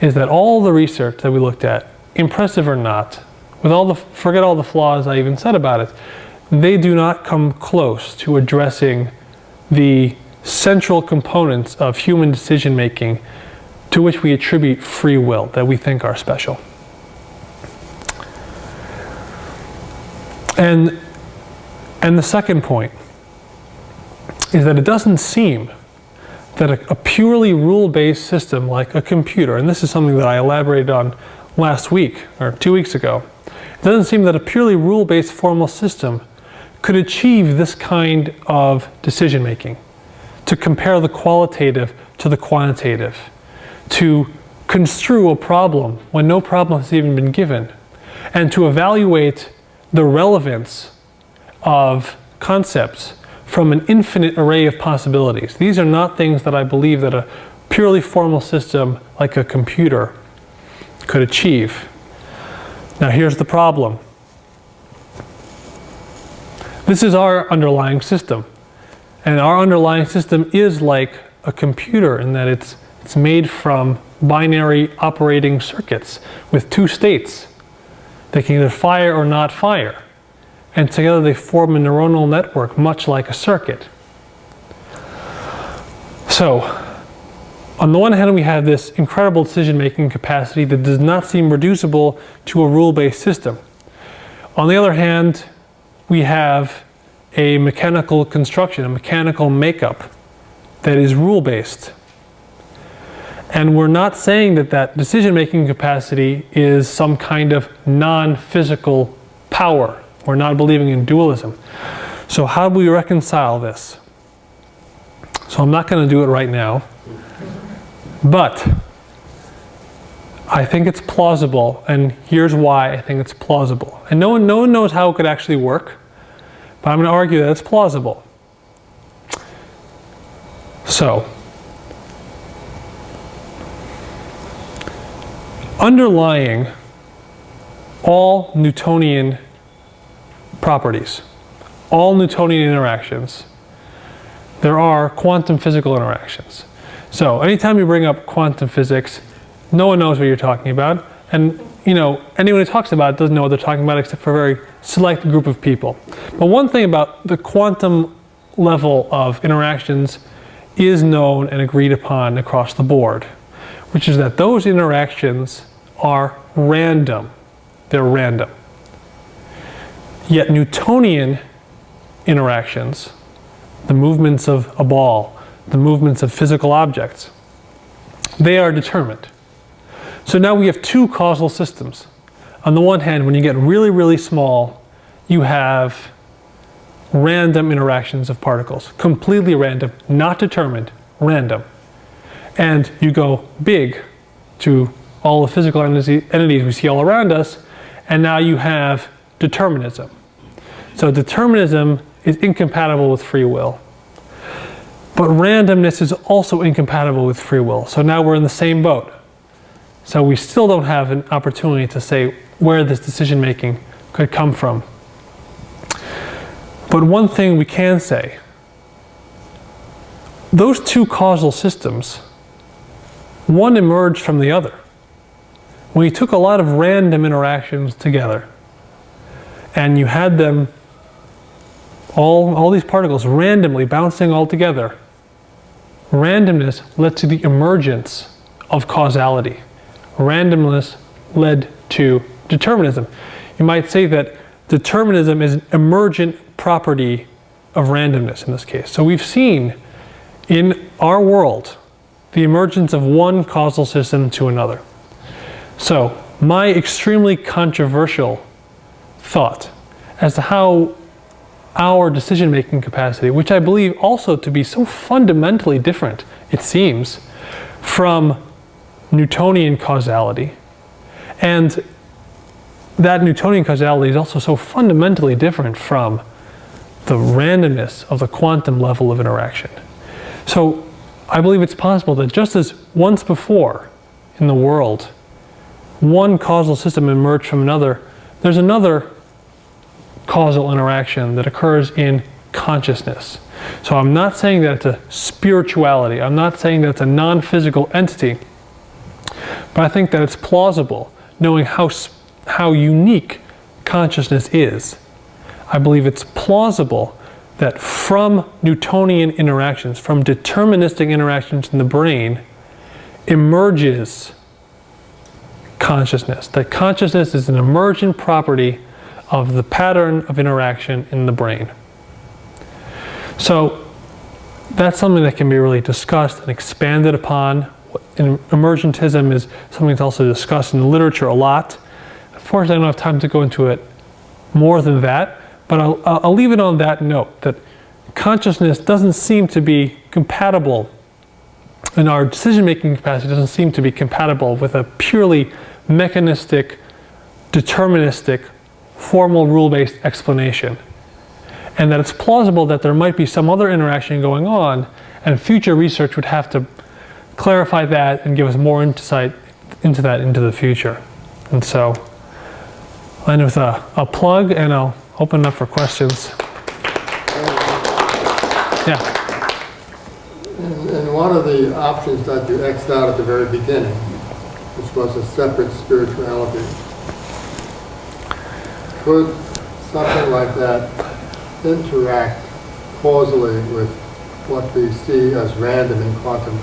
is that all the research that we looked at, impressive or not, forget all the flaws I even said about it, they do not come close to addressing the central components of human decision making to which we attribute free will, that we think are special. And the second point is that it doesn't seem that a purely rule-based system like a computer, and this is something that I elaborated on last week or 2 weeks ago, it doesn't seem that a purely rule-based formal system could achieve this kind of decision making, to compare the qualitative to the quantitative, to construe a problem when no problem has even been given, and to evaluate the relevance of concepts from an infinite array of possibilities. These are not things that I believe that a purely formal system like a computer could achieve. Now here's the problem. This is our underlying system. And our underlying system is like a computer in that it's made from binary operating circuits with two states. They can either fire or not fire. And together they form a neuronal network, much like a circuit. So, on the one hand, we have this incredible decision-making capacity that does not seem reducible to a rule-based system. On the other hand, we have a mechanical construction, a mechanical makeup that is rule-based. And we're not saying that that decision-making capacity is some kind of non-physical power. We're not believing in dualism. So how do we reconcile this? So I'm not going to do it right now, but I think it's plausible, and here's why I think it's plausible. And no one knows how it could actually work, but I'm going to argue that it's plausible. So, underlying all Newtonian properties, all Newtonian interactions, there are quantum physical interactions. So anytime you bring up quantum physics, no one knows what you're talking about. And anyone who talks about it doesn't know what they're talking about except for a very select group of people. But one thing about the quantum level of interactions is known and agreed upon across the board, which is that those interactions are random. They're random. Yet Newtonian interactions, the movements of a ball, the movements of physical objects, they are determined. So now we have two causal systems. On the one hand, when you get really, really small, you have random interactions of particles, completely random, not determined, random. And you go big to all the physical entities we see all around us, and now you have determinism. So determinism is incompatible with free will. But randomness is also incompatible with free will. So now we're in the same boat. So we still don't have an opportunity to say where this decision making could come from. But one thing we can say, those two causal systems, one emerged from the other. When you took a lot of random interactions together, and you had them, all these particles randomly bouncing all together, randomness led to the emergence of causality. Randomness led to determinism. You might say that determinism is an emergent property of randomness in this case. So we've seen in our world the emergence of one causal system to another. So my extremely controversial thought as to how our decision-making capacity, which I believe also to be so fundamentally different, it seems, from Newtonian causality, and that Newtonian causality is also so fundamentally different from the randomness of the quantum level of interaction. So I believe it's possible that just as once before in the world, one causal system emerged from another, there's another causal interaction that occurs in consciousness. So I'm not saying that it's a spirituality. I'm not saying that it's a non-physical entity. But I think that it's plausible, knowing how unique consciousness is. I believe it's plausible that from Newtonian interactions, from deterministic interactions in the brain, emerges consciousness. That consciousness is an emergent property of the pattern of interaction in the brain. So that's something that can be really discussed and expanded upon. Emergentism is something that's also discussed in the literature a lot. Unfortunately, I don't have time to go into it more than that, but I'll leave it on that note, that consciousness doesn't seem to be compatible, and our decision-making capacity doesn't seem to be compatible with a purely mechanistic, deterministic, formal rule-based explanation. And that it's plausible that there might be some other interaction going on, and future research would have to clarify that and give us more insight into that into the future. And so I'll end with a plug, and I'll open it up for questions. Yeah. And one of the options that you X'd out at the very beginning, which was a separate spirituality, could something like that interact causally with what we see as random in quantum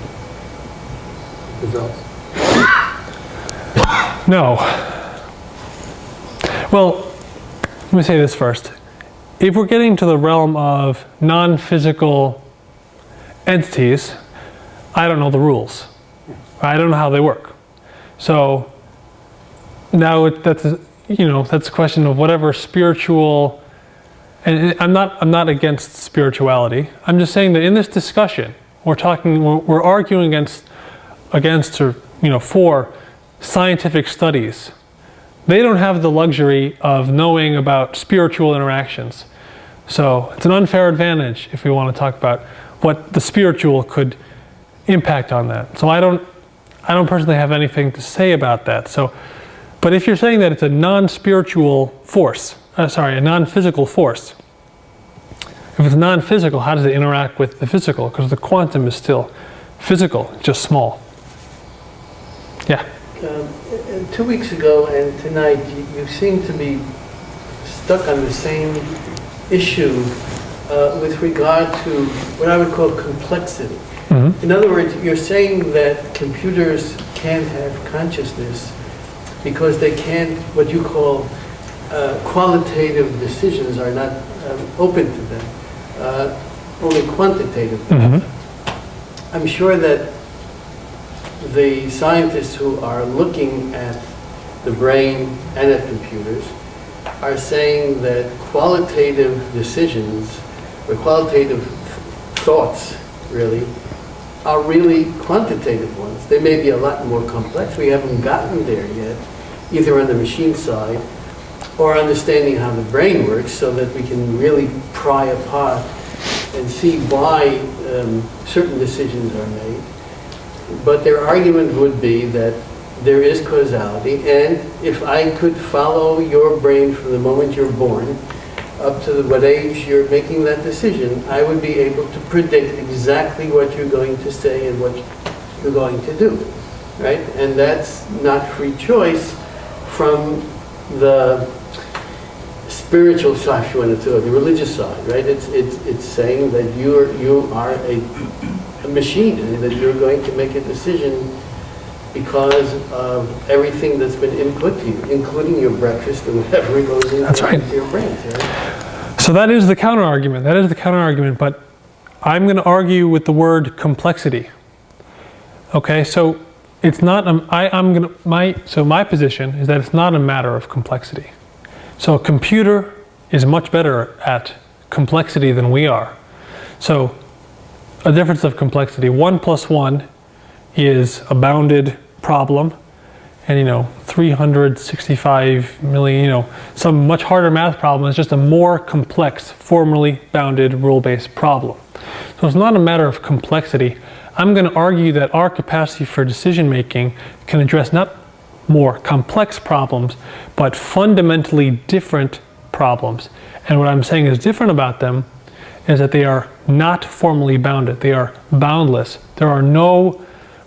results? No. Well, let me say this first. if we're getting to the realm of non-physical entities, I don't know the rules. I don't know how they work. So now that's a question of whatever spiritual. And I'm not against spirituality. I'm just saying that in this discussion, we're arguing against or for scientific studies. They don't have the luxury of knowing about spiritual interactions. So it's an unfair advantage if we want to talk about what the spiritual could impact on that. So I don't personally have anything to say about that. So, but if you're saying that it's a non-spiritual force, a non-physical force, if it's non-physical, how does it interact with the physical? Because the quantum is still physical, just small. Yeah. 2 weeks ago and tonight, you seem to be stuck on the same issue with regard to what I would call complexity. Mm-hmm. In other words, you're saying that computers can't have consciousness because they can't, what you call qualitative decisions are not open to them, only quantitative. Mm-hmm. I'm sure that the scientists who are looking at the brain and at computers are saying that qualitative decisions, or qualitative thoughts, really, are really quantitative ones. They may be a lot more complex. We haven't gotten there yet, either on the machine side or understanding how the brain works so that we can really pry apart and see why certain decisions are made. But their argument would be that there is causality, and if I could follow your brain from the moment you're born up to what age you're making that decision, I would be able to predict exactly what you're going to say and what you're going to do, right? And that's not free choice from the spiritual side, if you want to do it, the religious side, right? It's saying that you are a machine and that you're going to make a decision because of everything that's been input to you, including your breakfast and whatever goes into your brain. Right? So that is the counter argument. That is the counter argument. But I'm going to argue with the word complexity. Okay, so it's not. My position is that it's not a matter of complexity. So a computer is much better at complexity than we are. So a difference of complexity. 1 + 1 is a bounded problem, and 365 million, some much harder math problem is just a more complex, formally bounded, rule-based problem. So it's not a matter of complexity. I'm going to argue that our capacity for decision making can address not more complex problems, but fundamentally different problems. And what I'm saying is different about them is that they are not formally bounded. They are boundless. There are no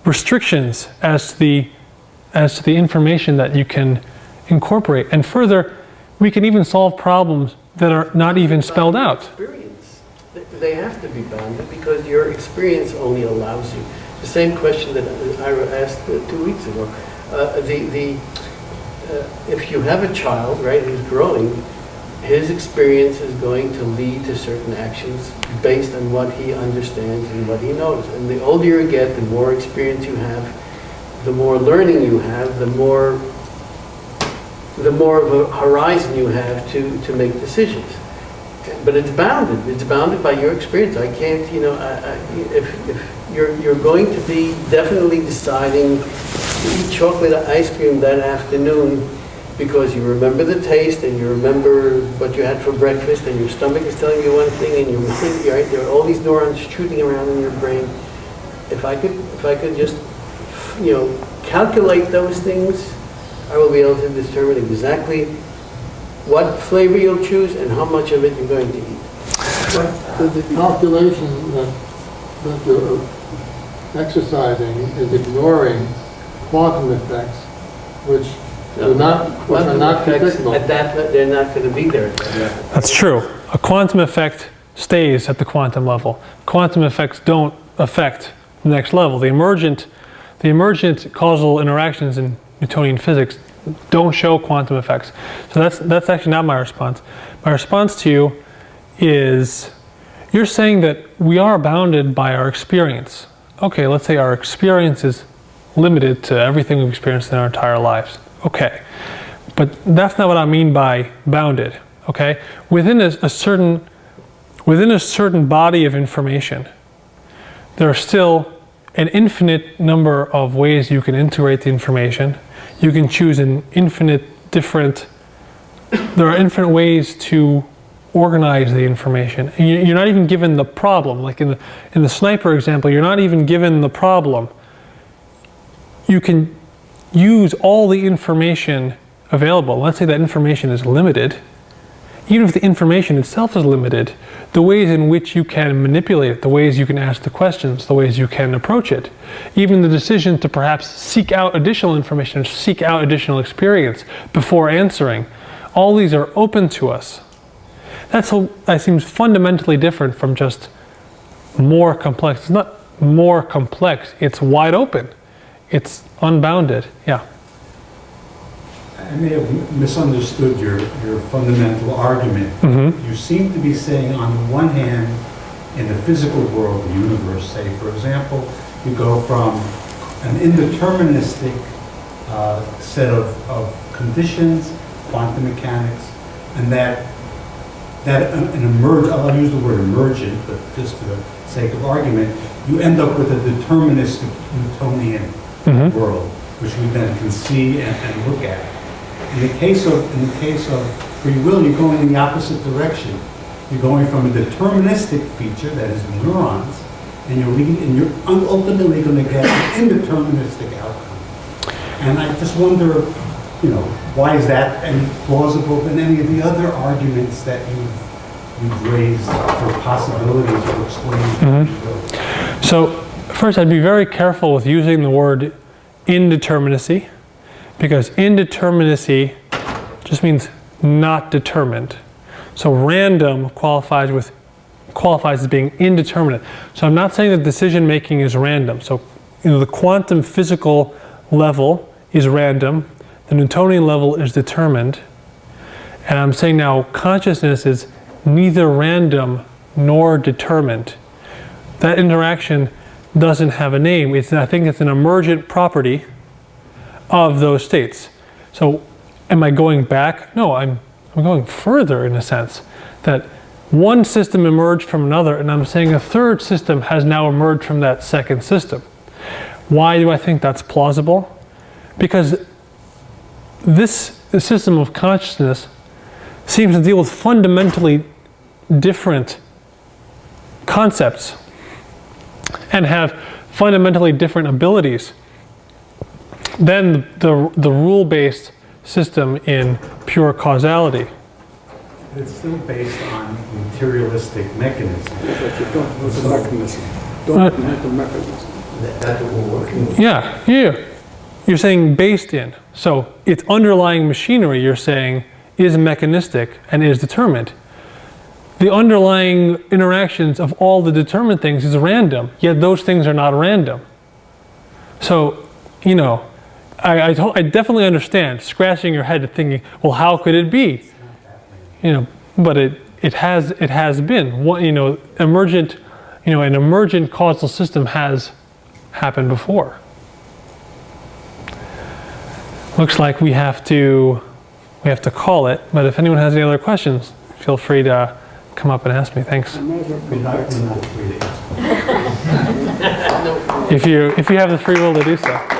restrictions as to the information that you can incorporate. And further, we can even solve problems that are not even spelled out. Experience. They have to be bounded because your experience only allows you. The same question that Ira asked 2 weeks ago. If you have a child, right, who's growing, his experience is going to lead to certain actions based on what he understands and what he knows. And the older you get, the more experience you have, the more learning you have, the more of a horizon you have to make decisions. But it's bounded. It's bounded by your experience. I can't, if you're going to be definitely deciding to eat chocolate ice cream that afternoon because you remember the taste and you remember what you had for breakfast and your stomach is telling you one thing and you're thinking, right, there are all these neurons shooting around in your brain. If I could just, calculate those things, I will be able to determine exactly what flavor you'll choose and how much of it you're going to eat. But the calculation that you're exercising is ignoring quantum effects, which are not predictable. At that, they're not going to be there. That's true. A quantum effect stays at the quantum level. Quantum effects don't affect the next level. The emergent causal interactions in Newtonian physics don't show quantum effects. So that's actually not my response. My response to you is you're saying that we are bounded by our experience. Okay, let's say our experience is limited to everything we've experienced in our entire lives. Okay, but that's not what I mean by bounded. Okay, within a certain body of information, there are still an infinite number of ways you can integrate the information. You can choose an infinite different. There are infinite ways to organize the information. And you're not even given the problem. Like in the sniper example, you're not even given the problem. You can use all the information available. Let's say that information is limited. Even if the information itself is limited, the ways in which you can manipulate it, the ways you can ask the questions, the ways you can approach it, even the decision to perhaps seek out additional information, seek out additional experience before answering, all these are open to us. That seems fundamentally different from just more complex. It's not more complex, it's wide open. It's unbounded, yeah. I may have misunderstood your fundamental argument. Mm-hmm. You seem to be saying, on the one hand, in the physical world, the universe, say, for example, you go from an indeterministic set of conditions, quantum mechanics, and I'll use the word emergent, but just for the sake of argument, you end up with a deterministic Newtonian world, which we then can see and look at. In the case of free will, you're going in the opposite direction. You're going from a deterministic feature, that is the neurons, and you're ultimately going to get an indeterministic outcome. And I just wonder, why is that any plausible than any of the other arguments that you've raised for possibilities for explaining free will? So first, I'd be very careful with using the word indeterminacy, because indeterminacy just means not determined. So random qualifies as being indeterminate. So I'm not saying that decision making is random. So the quantum physical level is random, the Newtonian level is determined, and I'm saying now consciousness is neither random nor determined. That interaction doesn't have a name. I think it's an emergent property of those states. So am I going back? No, I'm going further in a sense, that one system emerged from another, and I'm saying a third system has now emerged from that second system. Why do I think that's plausible? Because the system of consciousness seems to deal with fundamentally different concepts and have fundamentally different abilities than the rule-based system in pure causality. It's still based on materialistic mechanisms. But you don't know the mechanism. Don't know the mechanism. That's what we're working with. Yeah. You're saying based in. So its underlying machinery, you're saying, is mechanistic and is determined. The underlying interactions of all the determined things is random, yet those things are not random. So, I definitely understand scratching your head and thinking, well, how could it be? But it has been. Emergent, an emergent causal system has happened before. Looks like we have to call it. But if anyone has any other questions, feel free to come up and ask me. Thanks. If you have the free will to do so.